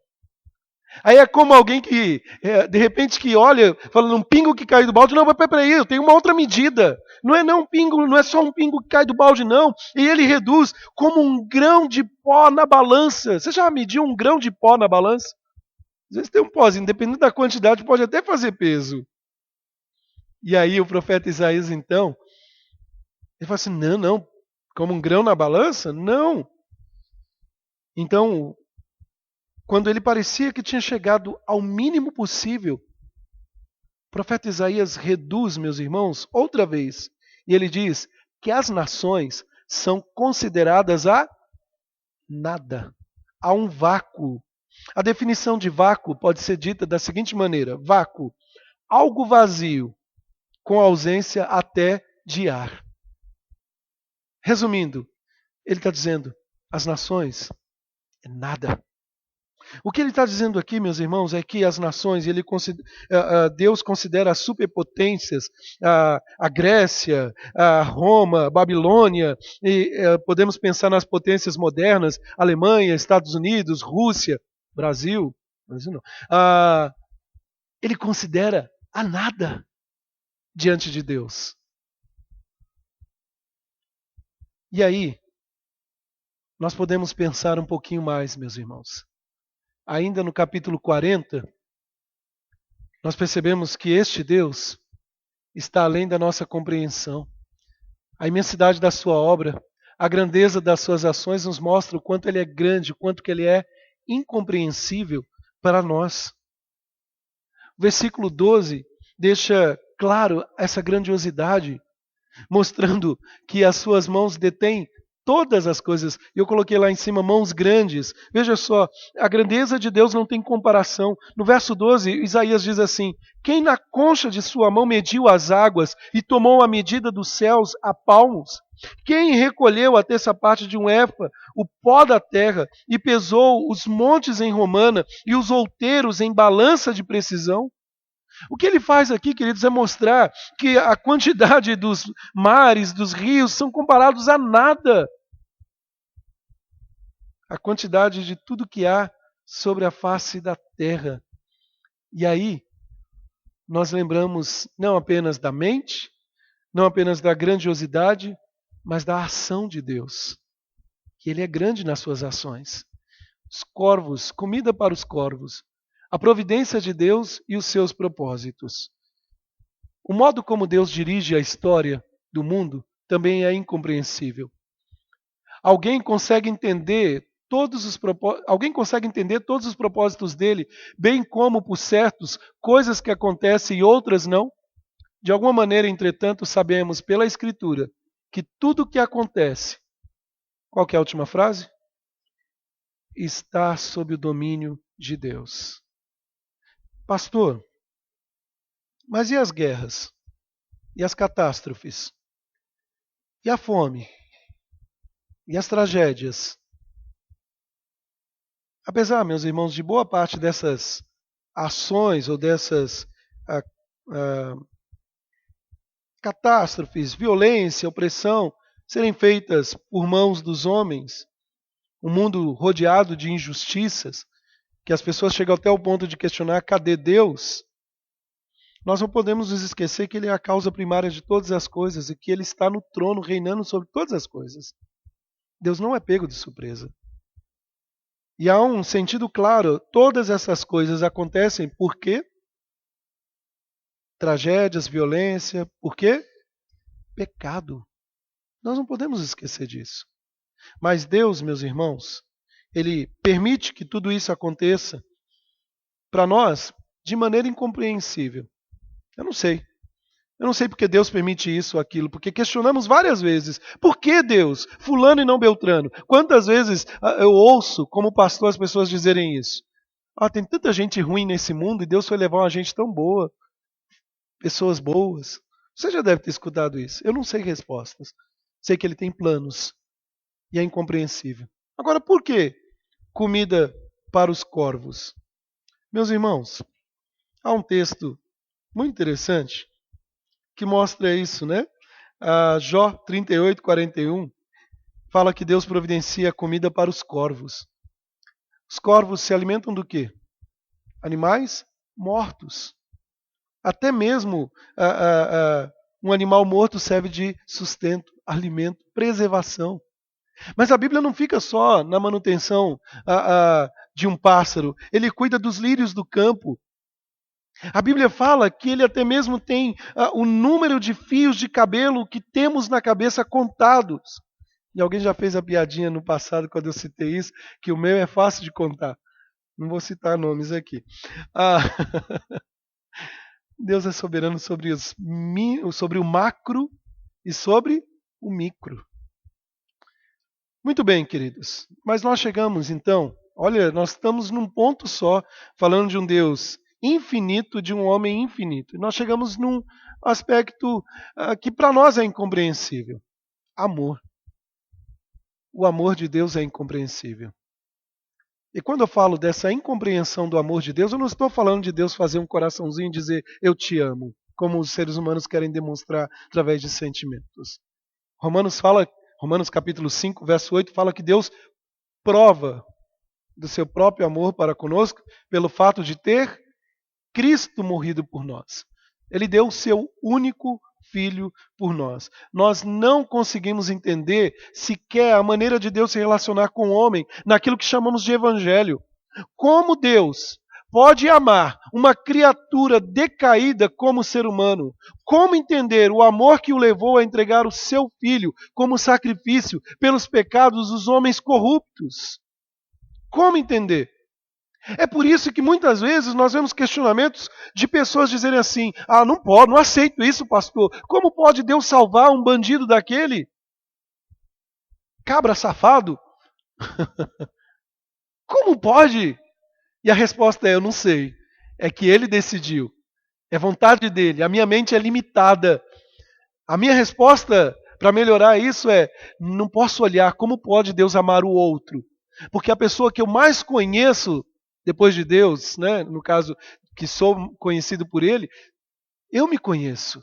Aí é como alguém que, de repente, que olha, falando um pingo que cai do balde, não, mas peraí, eu tenho uma outra medida. Não um pingo, não é só um pingo que cai do balde, não. E ele reduz como um grão de pó na balança. Você já mediu um grão de pó na balança? Às vezes tem um pozinho, dependendo da quantidade, pode até fazer peso. E aí o profeta Isaías, então, ele fala assim, não, como um grão na balança? Não. Então, quando ele parecia que tinha chegado ao mínimo possível, o profeta Isaías reduz, meus irmãos, outra vez. E ele diz que as nações são consideradas a nada, a um vácuo. A definição de vácuo pode ser dita da seguinte maneira: vácuo, algo vazio, com ausência até de ar. Resumindo, ele está dizendo, as nações é nada. O que ele está dizendo aqui, meus irmãos, é que as nações, Deus considera as superpotências, a Grécia, a Roma, a Babilônia, e podemos pensar nas potências modernas, Alemanha, Estados Unidos, Rússia, Brasil não. Ele considera a nada diante de Deus. E aí, nós podemos pensar um pouquinho mais, meus irmãos. Ainda no capítulo 40, nós percebemos que este Deus está além da nossa compreensão. A imensidade da sua obra, a grandeza das suas ações nos mostra o quanto ele é grande, o quanto que ele é incompreensível para nós. O versículo 12 deixa claro essa grandiosidade, mostrando que as suas mãos detêm todas as coisas. Eu coloquei lá em cima mãos grandes. Veja só, a grandeza de Deus não tem comparação. No verso 12, Isaías diz assim: quem na concha de sua mão mediu as águas e tomou a medida dos céus a palmos? Quem recolheu a terça parte de um efa, o pó da terra, e pesou os montes em romana e os outeiros em balança de precisão? O que ele faz aqui, queridos, é mostrar que a quantidade dos mares, dos rios, são comparados a nada. A quantidade de tudo que há sobre a face da terra. E aí, nós lembramos não apenas da mente, não apenas da grandiosidade, mas da ação de Deus. Que Ele é grande nas suas ações. Os corvos, comida para os corvos. A providência de Deus e os seus propósitos. O modo como Deus dirige a história do mundo também é incompreensível. Alguém consegue entender todos os propósitos dele, bem como, por certos, coisas que acontecem e outras não? De alguma maneira, entretanto, sabemos pela Escritura que tudo o que acontece, qual que é a última frase? Está sob o domínio de Deus. Pastor, mas e as guerras? E as catástrofes? E a fome? E as tragédias? Apesar, meus irmãos, de boa parte dessas ações ou dessas catástrofes, violência, opressão, serem feitas por mãos dos homens, um mundo rodeado de injustiças, que as pessoas chegam até o ponto de questionar cadê Deus? Nós não podemos nos esquecer que Ele é a causa primária de todas as coisas e que Ele está no trono reinando sobre todas as coisas. Deus não é pego de surpresa. E há um sentido claro, todas essas coisas acontecem por quê? Tragédias, violência, por quê? Pecado. Nós não podemos esquecer disso. Mas Deus, meus irmãos, Ele permite que tudo isso aconteça para nós de maneira incompreensível. Eu não sei. Eu não sei porque Deus permite isso ou aquilo, porque questionamos várias vezes. Por que Deus? Fulano e não Beltrano. Quantas vezes eu ouço, como pastor, as pessoas dizerem isso? Tem tanta gente ruim nesse mundo e Deus foi levar uma gente tão boa. pessoas boas. Você já deve ter escutado isso. Eu não sei respostas. Sei que ele tem planos e é incompreensível. Agora, por que comida para os corvos? Meus irmãos, há um texto muito interessante que mostra isso, né? Jó 38, 41 fala que Deus providencia comida para os corvos. Os corvos se alimentam do quê? Animais mortos. Até mesmo um animal morto serve de sustento, alimento, preservação. Mas a Bíblia não fica só na manutenção de um pássaro. Ele cuida dos lírios do campo. A Bíblia fala que ele até mesmo tem o número de fios de cabelo que temos na cabeça contados. E alguém já fez a piadinha no passado, quando eu citei isso, que o meu é fácil de contar. Não vou citar nomes aqui. Deus é soberano sobre o macro e sobre o micro. Muito bem, queridos. Mas nós chegamos, então, olha, nós estamos num ponto só, falando de um Deus infinito, de um homem infinito. E nós chegamos num aspecto que para nós é incompreensível. Amor. O amor de Deus é incompreensível. E quando eu falo dessa incompreensão do amor de Deus, eu não estou falando de Deus fazer um coraçãozinho e dizer eu te amo, como os seres humanos querem demonstrar através de sentimentos. Romanos capítulo 5, verso 8, fala que Deus prova do seu próprio amor para conosco pelo fato de ter Cristo morrido por nós. Ele deu o seu único Filho por nós. Nós não conseguimos entender sequer a maneira de Deus se relacionar com o homem naquilo que chamamos de evangelho. Como Deus pode amar uma criatura decaída como ser humano? Como entender o amor que o levou a entregar o seu Filho como sacrifício pelos pecados dos homens corruptos? Como entender? É por isso que muitas vezes nós vemos questionamentos de pessoas dizerem assim: não pode, não aceito isso, pastor. Como pode Deus salvar um bandido daquele? Cabra safado? Como pode? E a resposta é: eu não sei. É que ele decidiu. É vontade dele. A minha mente é limitada. A minha resposta para melhorar isso é: não posso olhar como pode Deus amar o outro. Porque a pessoa que eu mais conheço depois de Deus, né, no caso que sou conhecido por Ele, eu me conheço.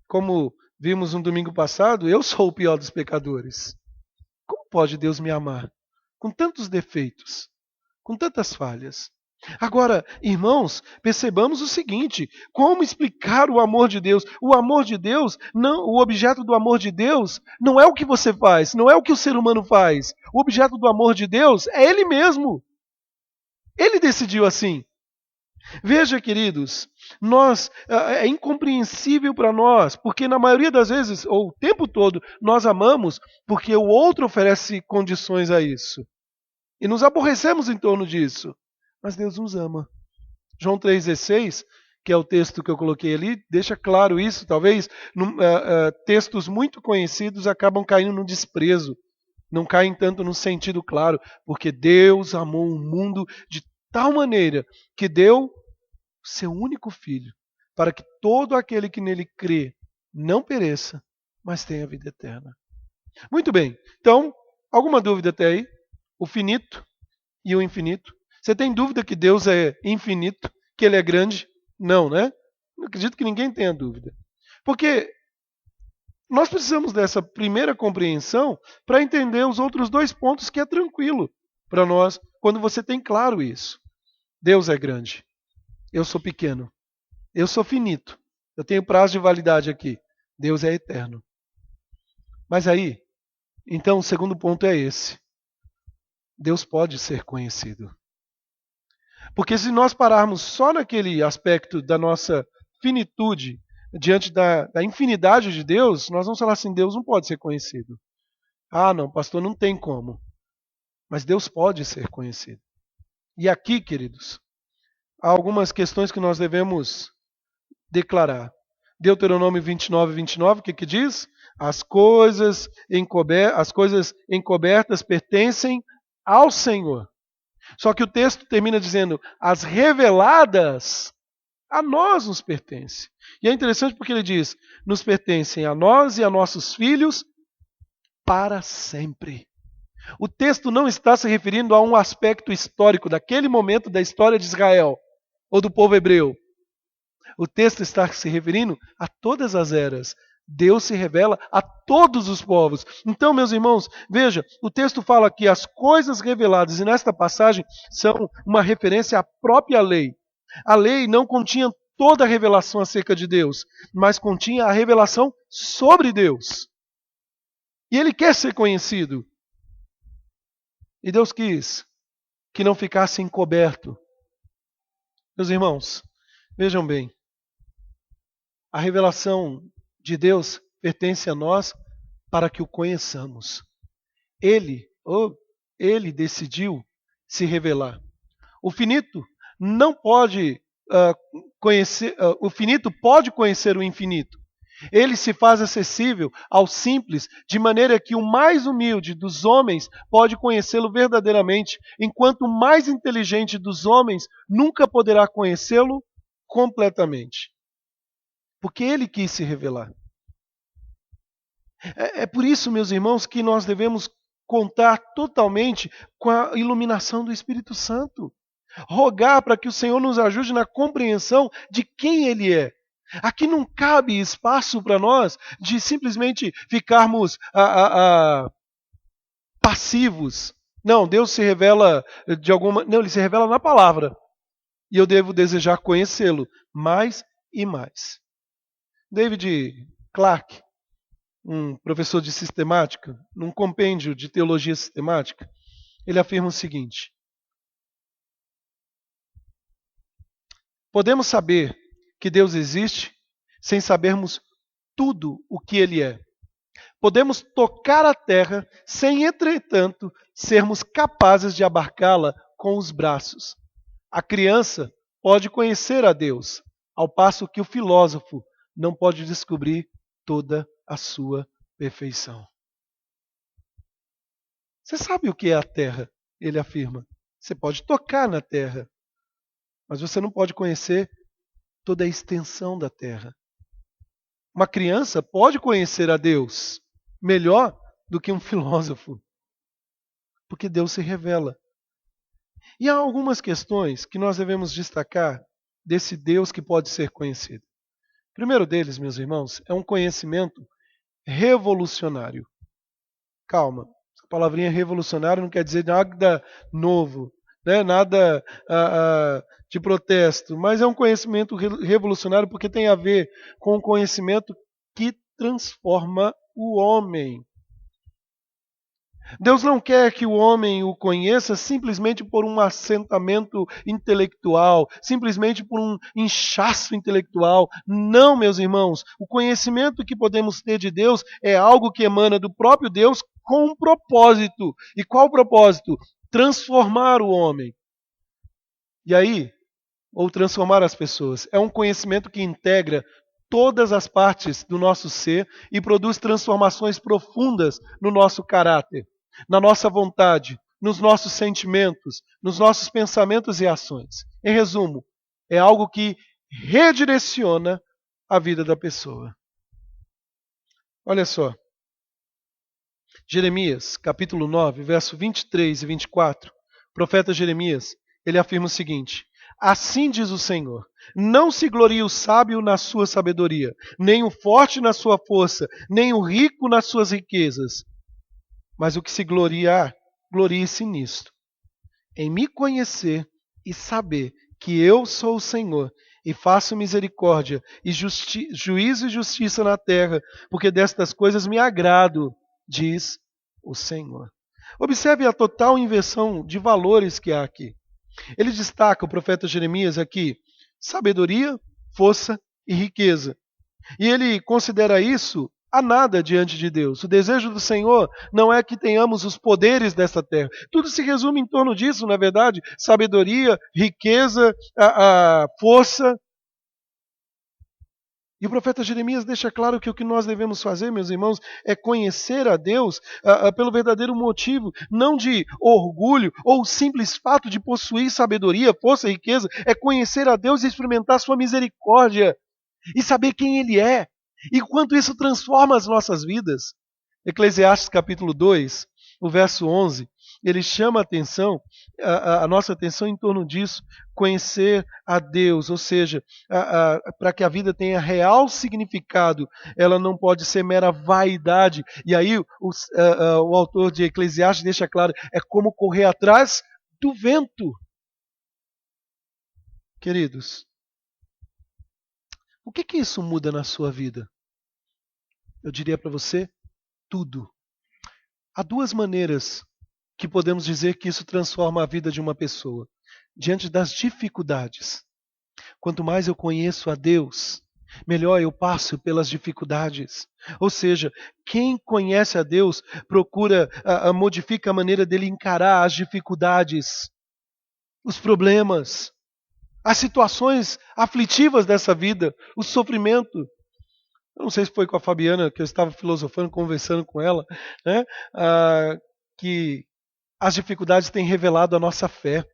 Como vimos no domingo passado, eu sou o pior dos pecadores. Como pode Deus me amar? Com tantos defeitos, com tantas falhas. Agora, irmãos, percebamos o seguinte: como explicar o amor de Deus? O amor de Deus, o objeto do amor de Deus não é o que você faz, não é o que o ser humano faz. O objeto do amor de Deus é Ele mesmo. Ele decidiu assim. Veja, queridos, é incompreensível para nós, porque na maioria das vezes, ou o tempo todo, nós amamos porque o outro oferece condições a isso. E nos aborrecemos em torno disso. Mas Deus nos ama. João 3,16, que é o texto que eu coloquei ali, deixa claro isso. Talvez textos muito conhecidos acabam caindo no desprezo. Não caem tanto no sentido claro, porque Deus amou o mundo de tal maneira que deu seu único Filho, para que todo aquele que nele crê não pereça, mas tenha vida eterna. Muito bem, então, alguma dúvida até aí? O finito e o infinito. Você tem dúvida que Deus é infinito, que Ele é grande? Não, né? Não acredito que ninguém tenha dúvida. Porque nós precisamos dessa primeira compreensão para entender os outros dois pontos, que é tranquilo para nós, quando você tem claro isso. Deus é grande. Eu sou pequeno. Eu sou finito. Eu tenho prazo de validade aqui. Deus é eterno. Mas aí, então o segundo ponto é esse. Deus pode ser conhecido. Porque se nós pararmos só naquele aspecto da nossa finitude, diante da infinidade de Deus, nós vamos falar assim: Deus não pode ser conhecido. Não, pastor, não tem como. Mas Deus pode ser conhecido. E aqui, queridos, há algumas questões que nós devemos declarar. Deuteronômio 29, 29, o que diz? As coisas encobertas pertencem ao Senhor. Só que o texto termina dizendo: as reveladas A nós nos pertence. E é interessante porque ele diz, nos pertencem a nós e a nossos filhos para sempre. O texto não está se referindo a um aspecto histórico daquele momento da história de Israel ou do povo hebreu. O texto está se referindo a todas as eras. Deus se revela a todos os povos. Então, meus irmãos, veja, o texto fala que as coisas reveladas, e nesta passagem, são uma referência à própria lei. A lei não continha toda a revelação acerca de Deus, mas continha a revelação sobre Deus. E ele quer ser conhecido. E Deus quis que não ficasse encoberto. Meus irmãos, vejam bem, a revelação de Deus pertence a nós para que o conheçamos. Ele decidiu se revelar. O finito não pode conhecer, o finito pode conhecer o infinito. Ele se faz acessível ao simples, de maneira que o mais humilde dos homens pode conhecê-lo verdadeiramente, enquanto o mais inteligente dos homens nunca poderá conhecê-lo completamente. Porque ele quis se revelar. É por isso, meus irmãos, que nós devemos contar totalmente com a iluminação do Espírito Santo. Rogar para que o Senhor nos ajude na compreensão de quem Ele é. Aqui não cabe espaço para nós de simplesmente ficarmos passivos. Não, Deus se revela de alguma... Não, Ele se revela na palavra. E eu devo desejar conhecê-lo mais e mais. David Clark, um professor de sistemática, num compêndio de teologia sistemática, ele afirma o seguinte: podemos saber que Deus existe sem sabermos tudo o que Ele é. Podemos tocar a terra sem, entretanto, sermos capazes de abarcá-la com os braços. A criança pode conhecer a Deus, ao passo que o filósofo não pode descobrir toda a sua perfeição. Você sabe o que é a terra? Ele afirma. Você pode tocar na terra, mas você não pode conhecer toda a extensão da terra. Uma criança pode conhecer a Deus melhor do que um filósofo, porque Deus se revela. E há algumas questões que nós devemos destacar desse Deus que pode ser conhecido. O primeiro deles, meus irmãos, é um conhecimento revolucionário. Calma, essa palavrinha revolucionário não quer dizer nada novo, né? Nada de protesto, mas é um conhecimento revolucionário porque tem a ver com o conhecimento que transforma o homem. Deus não quer que o homem o conheça simplesmente por um assentamento intelectual, simplesmente por um inchaço intelectual. Não, meus irmãos, o conhecimento que podemos ter de Deus é algo que emana do próprio Deus com um propósito. E qual o propósito? Transformar o homem. E aí, ou transformar as pessoas. É um conhecimento que integra todas as partes do nosso ser e produz transformações profundas no nosso caráter, na nossa vontade, nos nossos sentimentos, nos nossos pensamentos e ações. Em resumo, é algo que redireciona a vida da pessoa. Olha só. Jeremias, capítulo 9, verso 23 e 24. O profeta Jeremias, ele afirma o seguinte: assim diz o Senhor, não se glorie o sábio na sua sabedoria, nem o forte na sua força, nem o rico nas suas riquezas. Mas o que se gloriar, glorie-se nisto, em me conhecer e saber que eu sou o Senhor, e faço misericórdia, e juízo e justiça na terra, porque destas coisas me agrado, diz o Senhor. Observe a total inversão de valores que há aqui. Ele destaca, o profeta Jeremias aqui, sabedoria, força e riqueza. E ele considera isso a nada diante de Deus. O desejo do Senhor não é que tenhamos os poderes desta terra. Tudo se resume em torno disso, na verdade. Sabedoria, riqueza, força. E o profeta Jeremias deixa claro que o que nós devemos fazer, meus irmãos, é conhecer a Deus pelo verdadeiro motivo, não de orgulho ou o simples fato de possuir sabedoria, força e riqueza, é conhecer a Deus e experimentar sua misericórdia e saber quem Ele é e quanto isso transforma as nossas vidas. Eclesiastes capítulo 2, o verso 11, ele chama a nossa atenção em torno disso, conhecer a Deus, ou seja, para que a vida tenha real significado, ela não pode ser mera vaidade. E aí o autor de Eclesiastes deixa claro, é como correr atrás do vento. Queridos, o que isso muda na sua vida? Eu diria para você, tudo. Há duas maneiras que podemos dizer que isso transforma a vida de uma pessoa. Diante das dificuldades. Quanto mais eu conheço a Deus, melhor eu passo pelas dificuldades. Ou seja, quem conhece a Deus procura, modifica a maneira dele encarar as dificuldades, os problemas, as situações aflitivas dessa vida, o sofrimento. Eu não sei se foi com a Fabiana que eu estava filosofando, conversando com ela, né? Que as dificuldades têm revelado a nossa fé.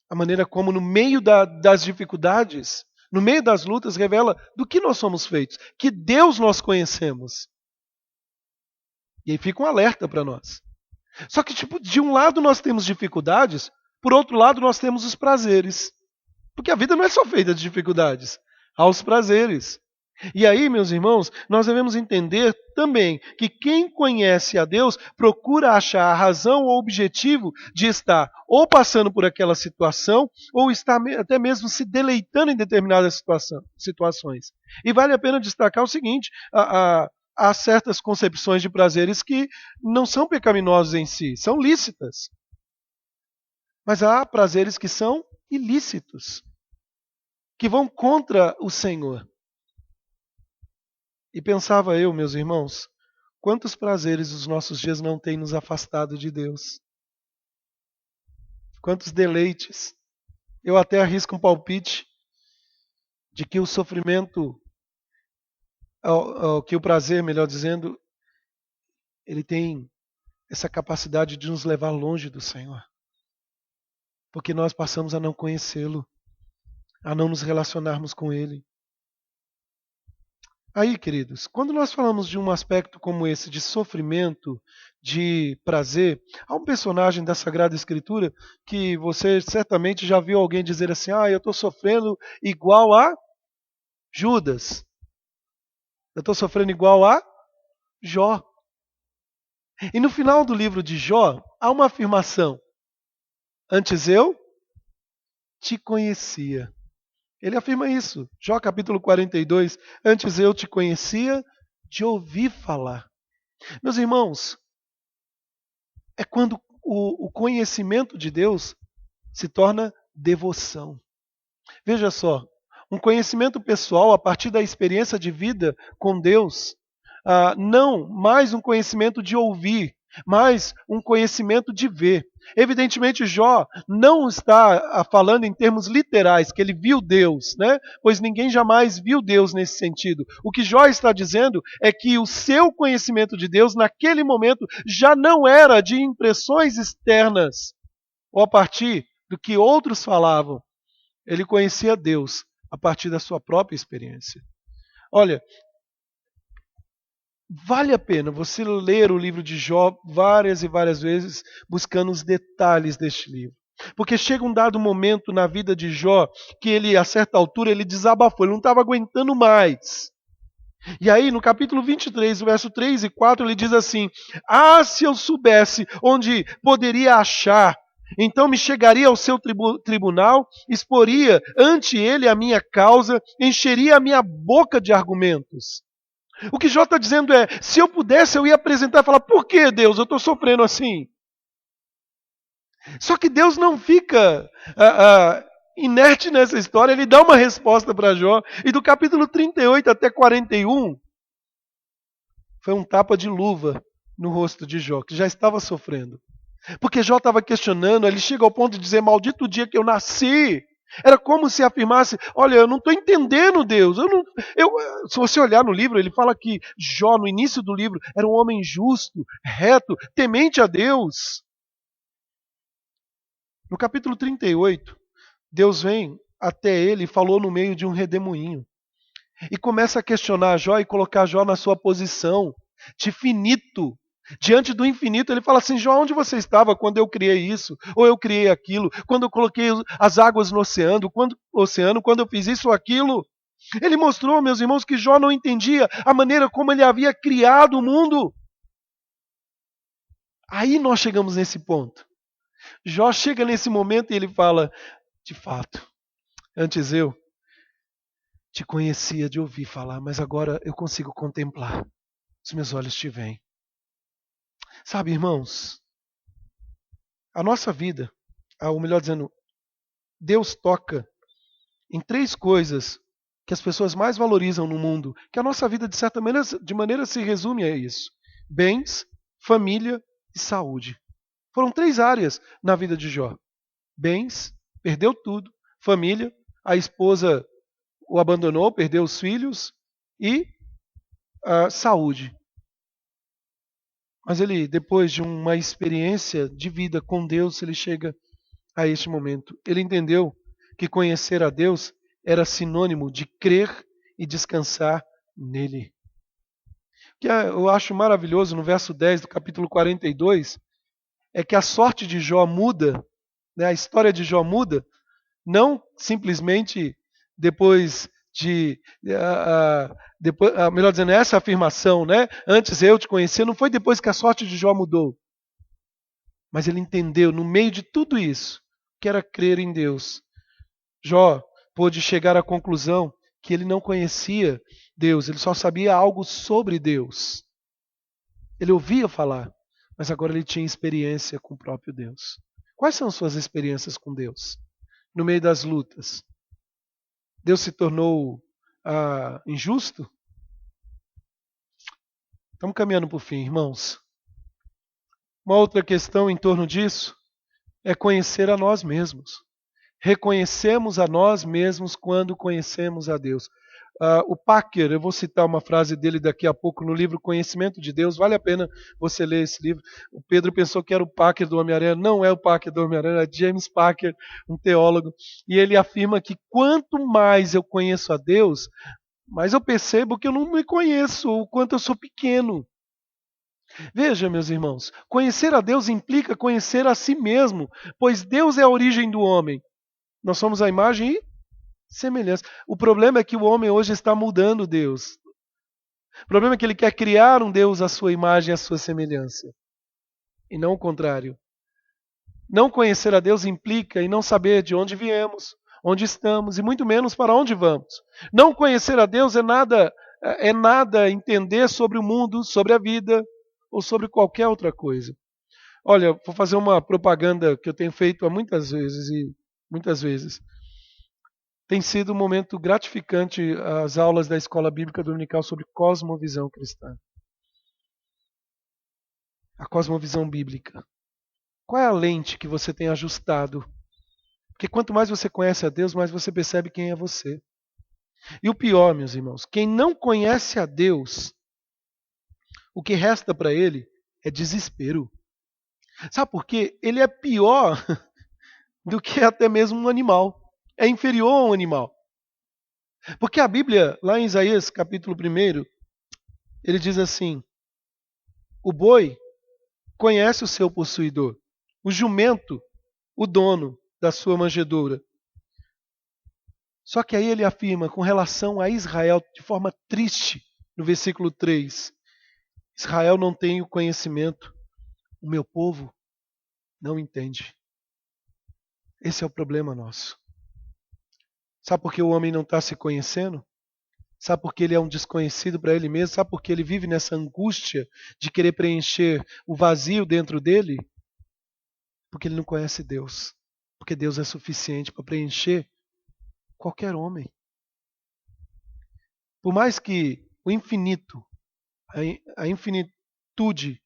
A maneira como no meio das dificuldades, no meio das lutas, revela do que nós somos feitos. Que Deus nós conhecemos. E aí fica um alerta para nós. Só que, de um lado nós temos dificuldades, por outro lado nós temos os prazeres. Porque a vida não é só feita de dificuldades. Há os prazeres. E aí, meus irmãos, nós devemos entender também que quem conhece a Deus procura achar a razão ou objetivo de estar ou passando por aquela situação ou estar até mesmo se deleitando em determinadas situações. E vale a pena destacar o seguinte, há certas concepções de prazeres que não são pecaminosos em si, são lícitas. Mas há prazeres que são ilícitos, que vão contra o Senhor. E pensava eu, meus irmãos, quantos prazeres os nossos dias não têm nos afastado de Deus? Quantos deleites? Eu até arrisco um palpite de que o sofrimento, que o prazer, melhor dizendo, ele tem essa capacidade de nos levar longe do Senhor. Porque nós passamos a não conhecê-lo, a não nos relacionarmos com Ele. Aí, queridos, quando nós falamos de um aspecto como esse, de sofrimento, de prazer, há um personagem da Sagrada Escritura que você certamente já viu alguém dizer assim, eu estou sofrendo igual a Judas. Eu estou sofrendo igual a Jó. E no final do livro de Jó, há uma afirmação. Antes eu te conhecia. Ele afirma isso. Jó capítulo 42. Antes eu te conhecia de ouvir falar. Meus irmãos, é quando o conhecimento de Deus se torna devoção. Veja só, um conhecimento pessoal a partir da experiência de vida com Deus, não mais um conhecimento de ouvir, mas um conhecimento de ver. Evidentemente, Jó não está falando em termos literais, que ele viu Deus, né? Pois ninguém jamais viu Deus nesse sentido. O que Jó está dizendo é que o seu conhecimento de Deus, naquele momento, já não era de impressões externas, ou a partir do que outros falavam. Ele conhecia Deus a partir da sua própria experiência. Olha, vale a pena você ler o livro de Jó várias e várias vezes, buscando os detalhes deste livro. Porque chega um dado momento na vida de Jó que ele, a certa altura, ele desabafou, ele não estava aguentando mais. E aí, no capítulo 23, verso 3 e 4, ele diz assim: se eu soubesse onde poderia achar, então me chegaria ao seu tribunal, exporia ante ele a minha causa, encheria a minha boca de argumentos. O que Jó está dizendo é, se eu pudesse, eu ia apresentar e falar, por que, Deus, eu estou sofrendo assim? Só que Deus não fica inerte nessa história, ele dá uma resposta para Jó. E do capítulo 38 até 41, foi um tapa de luva no rosto de Jó, que já estava sofrendo. Porque Jó estava questionando, ele chega ao ponto de dizer, maldito o dia que eu nasci. Era como se afirmasse, olha, eu não estou entendendo Deus. Se você olhar no livro, ele fala que Jó, no início do livro, era um homem justo, reto, temente a Deus. No capítulo 38, Deus vem até ele e falou no meio de um redemoinho. E começa a questionar Jó e colocar Jó na sua posição de finito. Diante do infinito, ele fala assim: Jó, onde você estava quando eu criei isso? Ou eu criei aquilo? Quando eu coloquei as águas no oceano, quando eu fiz isso ou aquilo? Ele mostrou, meus irmãos, que Jó não entendia a maneira como ele havia criado o mundo. Aí nós chegamos nesse ponto. Jó chega nesse momento e ele fala: de fato, antes eu te conhecia de ouvir falar, mas agora eu consigo contemplar. Os meus olhos te veem. Sabe, irmãos, a nossa vida, ou melhor dizendo, Deus toca em três coisas que as pessoas mais valorizam no mundo, que a nossa vida, de maneira se resume a isso: bens, família e saúde. Foram três áreas na vida de Jó. Bens, perdeu tudo. Família, a esposa o abandonou, perdeu os filhos. E a saúde. Mas ele, depois de uma experiência de vida com Deus, ele chega a este momento. Ele entendeu que conhecer a Deus era sinônimo de crer e descansar nele. O que eu acho maravilhoso no verso 10 do capítulo 42 é que a sorte de Jó muda, né? A história de Jó muda, não simplesmente depois de, melhor dizendo, essa afirmação, né? Antes eu te conhecia, não foi depois que a sorte de Jó mudou. Mas ele entendeu, no meio de tudo isso, que era crer em Deus. Jó pôde chegar à conclusão que ele não conhecia Deus, ele só sabia algo sobre Deus. Ele ouvia falar, mas agora ele tinha experiência com o próprio Deus. Quais são suas experiências com Deus? No meio das lutas, Deus se tornou injusto? Estamos caminhando para o fim, irmãos. Uma outra questão em torno disso é conhecer a nós mesmos. Reconhecemos a nós mesmos quando conhecemos a Deus. O Packer, eu vou citar uma frase dele daqui a pouco no livro Conhecimento de Deus, vale a pena você ler esse livro. O Pedro pensou que era o Packer do Homem-Aranha, não é o Packer do Homem-Aranha, é James Packer, um teólogo, e ele afirma que quanto mais eu conheço a Deus, mais eu percebo que eu não me conheço, o quanto eu sou pequeno. Veja, meus irmãos, conhecer a Deus implica conhecer a si mesmo, pois Deus é a origem do homem. Nós somos a imagem e semelhança. O problema é que o homem hoje está mudando Deus. O problema é que ele quer criar um Deus à sua imagem e à sua semelhança. E não o contrário. Não conhecer a Deus implica em não saber de onde viemos, onde estamos e muito menos para onde vamos. Não conhecer a Deus é nada entender sobre o mundo, sobre a vida ou sobre qualquer outra coisa. Olha, vou fazer uma propaganda que eu tenho feito muitas vezes. Tem sido um momento gratificante as aulas da Escola Bíblica Dominical sobre cosmovisão cristã. A cosmovisão bíblica. Qual é a lente que você tem ajustado? Porque quanto mais você conhece a Deus, mais você percebe quem é você. E o pior, meus irmãos, quem não conhece a Deus, o que resta para ele é desespero. Sabe por quê? Ele é pior do que até mesmo um animal. É inferior a um animal. Porque a Bíblia, lá em Isaías capítulo 1, ele diz assim: o boi conhece o seu possuidor, o jumento, o dono da sua manjedoura. Só que aí ele afirma com relação a Israel de forma triste, no versículo 3. Israel não tem o conhecimento, o meu povo não entende. Esse é o problema nosso. Sabe por que o homem não está se conhecendo? Sabe por que ele é um desconhecido para ele mesmo? Sabe por que ele vive nessa angústia de querer preencher o vazio dentro dele? Porque ele não conhece Deus. Porque Deus é suficiente para preencher qualquer homem. Por mais que o infinito, a infinitude,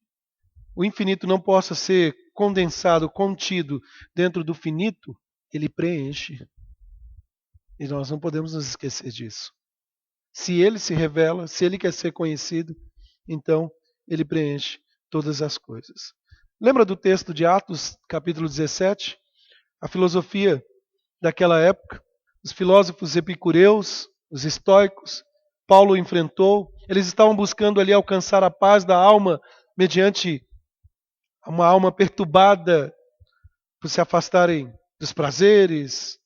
o infinito não possa ser condensado, contido dentro do finito, ele preenche. E nós não podemos nos esquecer disso. Se ele se revela, se ele quer ser conhecido, então ele preenche todas as coisas. Lembra do texto de Atos, capítulo 17? A filosofia daquela época, os filósofos epicureus, os estoicos, Paulo enfrentou, eles estavam buscando ali alcançar a paz da alma mediante uma alma perturbada por se afastarem dos prazeres,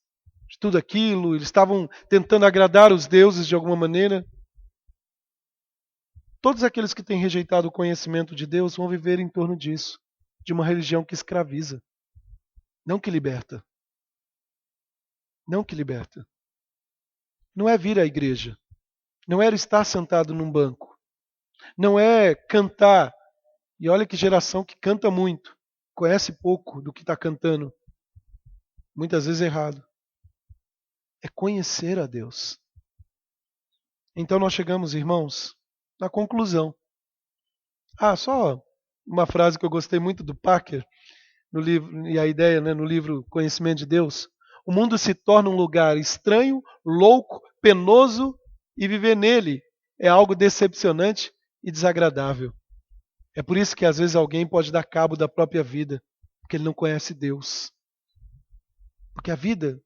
de tudo aquilo, eles estavam tentando agradar os deuses de alguma maneira. Todos aqueles que têm rejeitado o conhecimento de Deus vão viver em torno disso, de uma religião que escraviza, não que liberta. Não que liberta. Não é vir à igreja, não é estar sentado num banco, não é cantar. E olha que geração que canta muito, conhece pouco do que está cantando, muitas vezes errado. É conhecer a Deus. Então nós chegamos, irmãos, na conclusão. Só uma frase que eu gostei muito do Packer, no livro, e a ideia, no livro Conhecimento de Deus. O mundo se torna um lugar estranho, louco, penoso, e viver nele é algo decepcionante e desagradável. É por isso que às vezes alguém pode dar cabo da própria vida, porque ele não conhece Deus. Porque a vida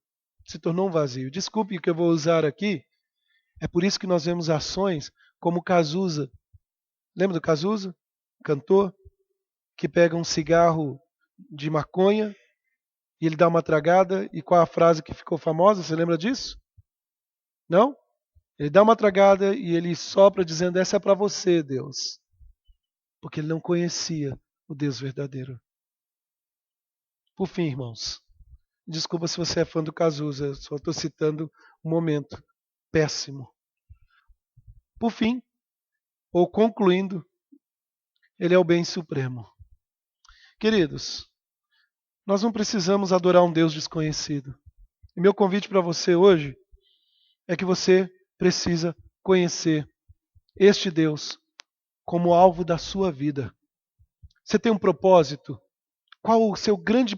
se tornou um vazio. Desculpe o que eu vou usar aqui. É por isso que nós vemos ações como Cazuza. Lembra do Cazuza? Cantor que pega um cigarro de maconha e ele dá uma tragada. E qual a frase que ficou famosa? Você lembra disso? Não? Ele dá uma tragada e ele sopra dizendo: essa é para você, Deus. Porque ele não conhecia o Deus verdadeiro. Por fim, irmãos, desculpa se você é fã do Cazuza, eu só estou citando um momento péssimo. Por fim, ou concluindo, ele é o bem supremo. Queridos, nós não precisamos adorar um Deus desconhecido. E meu convite para você hoje é que você precisa conhecer este Deus como alvo da sua vida. Você tem um propósito? Qual o seu grande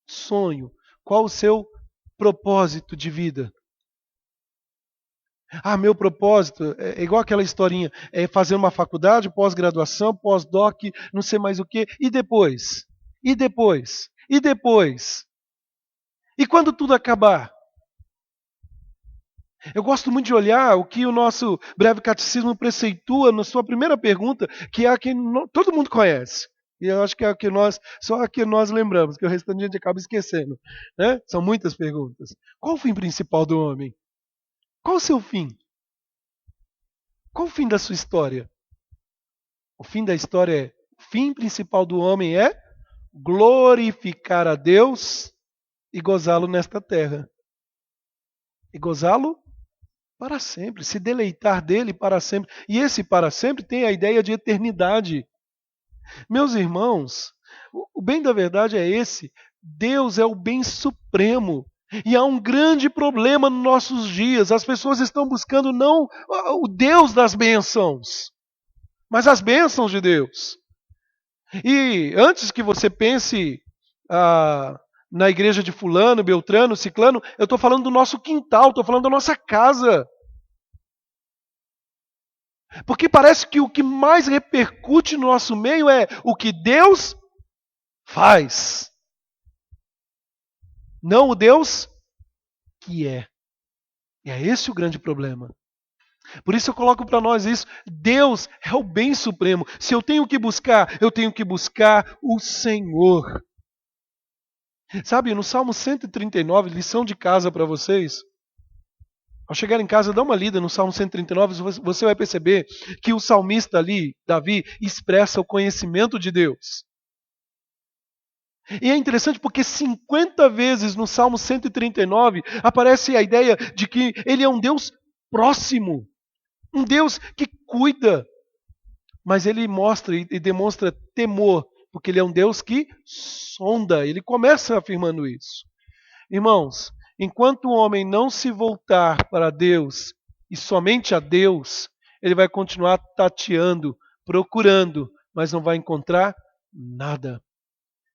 sonho? Qual o seu propósito de vida? Meu propósito é igual aquela historinha, é fazer uma faculdade, pós-graduação, pós-doc, não sei mais o quê, e depois? E depois? E depois? E quando tudo acabar? Eu gosto muito de olhar o que o nosso breve catecismo preceitua na sua primeira pergunta, que é a que todo mundo conhece. E eu acho que é a que só a que nós lembramos, que o restante a gente acaba esquecendo. Né? São muitas perguntas. Qual o fim principal do homem? Qual o seu fim? Qual o fim da sua história? O fim da história o fim principal do homem é glorificar a Deus e gozá-lo nesta terra. E gozá-lo para sempre, se deleitar dele para sempre. E esse para sempre tem a ideia de eternidade. Meus irmãos, o bem da verdade é esse. Deus é o bem supremo. E há um grande problema nos nossos dias. As pessoas estão buscando não o Deus das bênçãos, mas as bênçãos de Deus. E antes que você pense na igreja de fulano, beltrano, ciclano, eu estou falando do nosso quintal, estou falando da nossa casa. Porque parece que o que mais repercute no nosso meio é o que Deus faz. Não o Deus que é. E é esse o grande problema. Por isso eu coloco para nós isso. Deus é o bem supremo. Se eu tenho que buscar, eu tenho que buscar o Senhor. Sabe, no Salmo 139, lição de casa para vocês. Ao chegar em casa, dá uma lida no Salmo 139, você vai perceber que o salmista ali, Davi, expressa o conhecimento de Deus. E é interessante porque 50 vezes no Salmo 139 aparece a ideia de que ele é um Deus próximo, um Deus que cuida, mas ele mostra e demonstra temor, porque ele é um Deus que sonda. Ele começa afirmando isso. Irmãos, enquanto o homem não se voltar para Deus e somente a Deus, ele vai continuar tateando, procurando, mas não vai encontrar nada.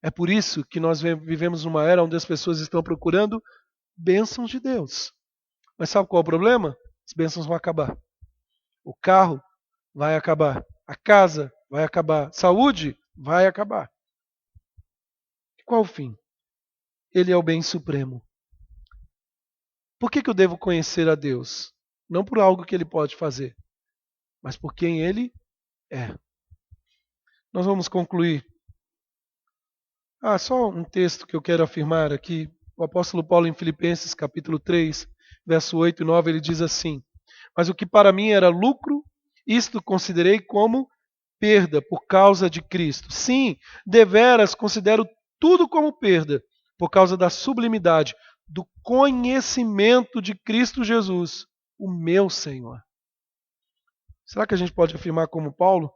É por isso que nós vivemos numa era onde as pessoas estão procurando bênçãos de Deus. Mas sabe qual é o problema? As bênçãos vão acabar. O carro vai acabar. A casa vai acabar. Saúde vai acabar. Qual o fim? Ele é o bem supremo. Por que eu devo conhecer a Deus? Não por algo que Ele pode fazer, mas por quem Ele é. Nós vamos concluir. Só um texto que eu quero afirmar aqui. O apóstolo Paulo em Filipenses capítulo 3, verso 8 e 9, ele diz assim: Mas o que para mim era lucro, isto considerei como perda por causa de Cristo. Sim, deveras considero tudo como perda por causa da sublimidade do conhecimento de Cristo Jesus, o meu Senhor. Será que a gente pode afirmar como Paulo?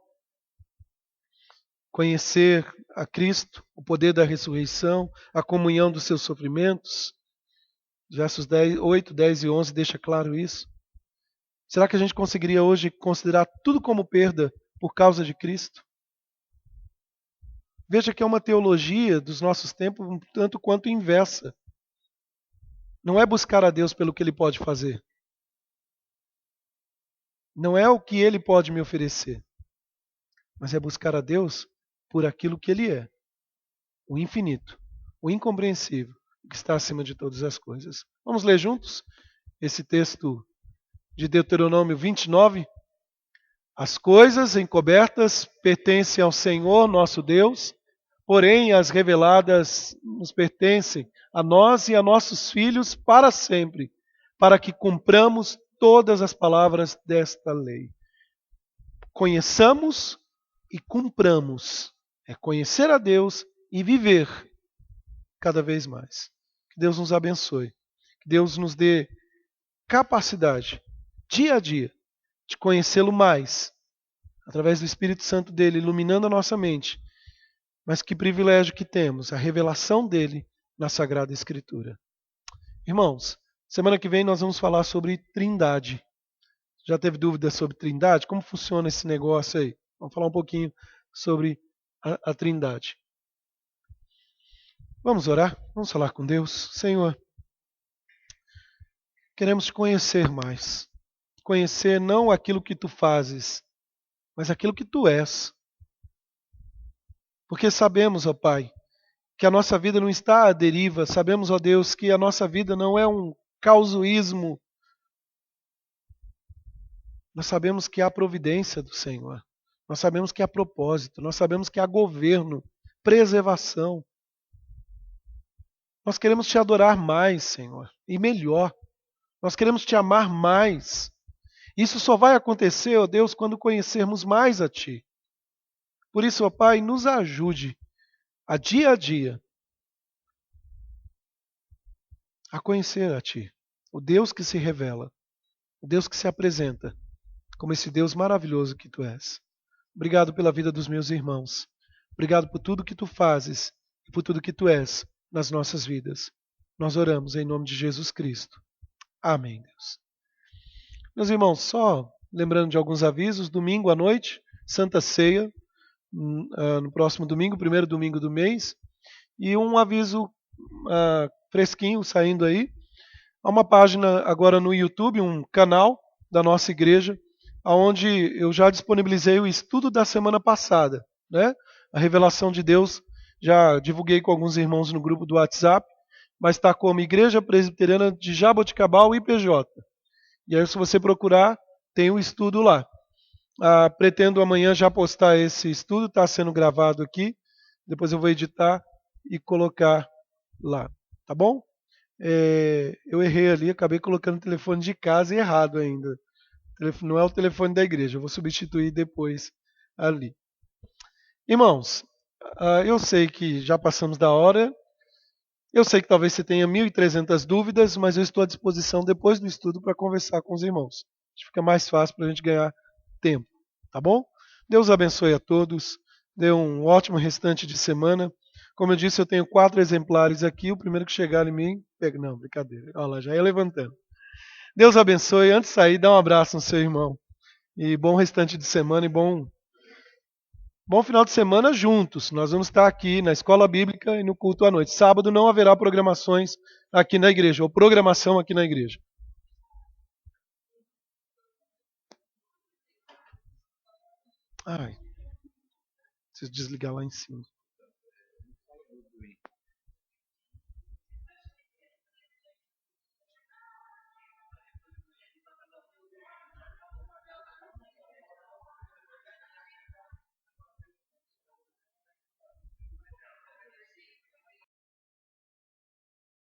Conhecer a Cristo, o poder da ressurreição, a comunhão dos seus sofrimentos. Versos 8, 10 e 11 deixa claro isso. Será que a gente conseguiria hoje considerar tudo como perda por causa de Cristo? Veja que é uma teologia dos nossos tempos um tanto quanto inversa. Não é buscar a Deus pelo que Ele pode fazer. Não é o que Ele pode me oferecer. Mas é buscar a Deus por aquilo que Ele é. O infinito, o incompreensível, o que está acima de todas as coisas. Vamos ler juntos esse texto de Deuteronômio 29. As coisas encobertas pertencem ao Senhor nosso Deus, porém as reveladas nos pertencem a nós e a nossos filhos para sempre, para que cumpramos todas as palavras desta lei. Conheçamos e cumpramos. É conhecer a Deus e viver cada vez mais. Que Deus nos abençoe. Que Deus nos dê capacidade, dia a dia, de conhecê-lo mais, através do Espírito Santo dele, iluminando a nossa mente. Mas que privilégio que temos, a revelação dele na Sagrada Escritura. Irmãos, semana que vem nós vamos falar sobre Trindade. Já teve dúvidas sobre Trindade? Como funciona esse negócio aí? Vamos falar um pouquinho sobre a Trindade. Vamos orar? Vamos falar com Deus? Senhor, queremos te conhecer mais. Conhecer não aquilo que tu fazes, mas aquilo que tu és. Porque sabemos, ó Pai, que a nossa vida não está à deriva. Sabemos, ó Deus, que a nossa vida não é um causuísmo. Nós sabemos que há providência do Senhor. Nós sabemos que há propósito. Nós sabemos que há governo, preservação. Nós queremos te adorar mais, Senhor, e melhor. Nós queremos te amar mais. Isso só vai acontecer, ó Deus, quando conhecermos mais a Ti. Por isso, ó Pai, nos ajude a dia a conhecer a Ti, o Deus que se revela, o Deus que se apresenta como esse Deus maravilhoso que Tu és. Obrigado pela vida dos meus irmãos. Obrigado por tudo que Tu fazes e por tudo que Tu és nas nossas vidas. Nós oramos em nome de Jesus Cristo. Amém, Deus. Meus irmãos, só lembrando de alguns avisos, domingo à noite, Santa Ceia, no próximo domingo, primeiro domingo do mês, e um aviso fresquinho saindo aí. Há uma página agora no YouTube, um canal da nossa igreja, onde eu já disponibilizei o estudo da semana passada, né? A revelação de Deus, já divulguei com alguns irmãos no grupo do WhatsApp, mas está como Igreja Presbiteriana de Jaboticabal IPJ. E aí, se você procurar, tem o estudo lá. Pretendo amanhã já postar esse estudo, está sendo gravado aqui. Depois eu vou editar e colocar lá. Tá bom? Eu errei ali, acabei colocando o telefone de casa errado ainda. Não é o telefone da igreja, eu vou substituir depois ali. Irmãos, eu sei que já passamos da hora. Eu sei que talvez você tenha 1.300 dúvidas, mas eu estou à disposição depois do estudo para conversar com os irmãos. Acho que fica mais fácil para a gente ganhar tempo, tá bom? Deus abençoe a todos, dê um ótimo restante de semana. Como eu disse, eu tenho 4 exemplares aqui, o primeiro que chegar em mim, pega. Não, brincadeira, olha lá, já ia levantando. Deus abençoe, antes de sair, dá um abraço no seu irmão. E bom restante de semana e bom final de semana juntos. Nós vamos estar aqui na Escola Bíblica e no culto à noite. Sábado não haverá programações aqui na igreja, ou programação aqui na igreja. Ai, preciso desligar lá em cima.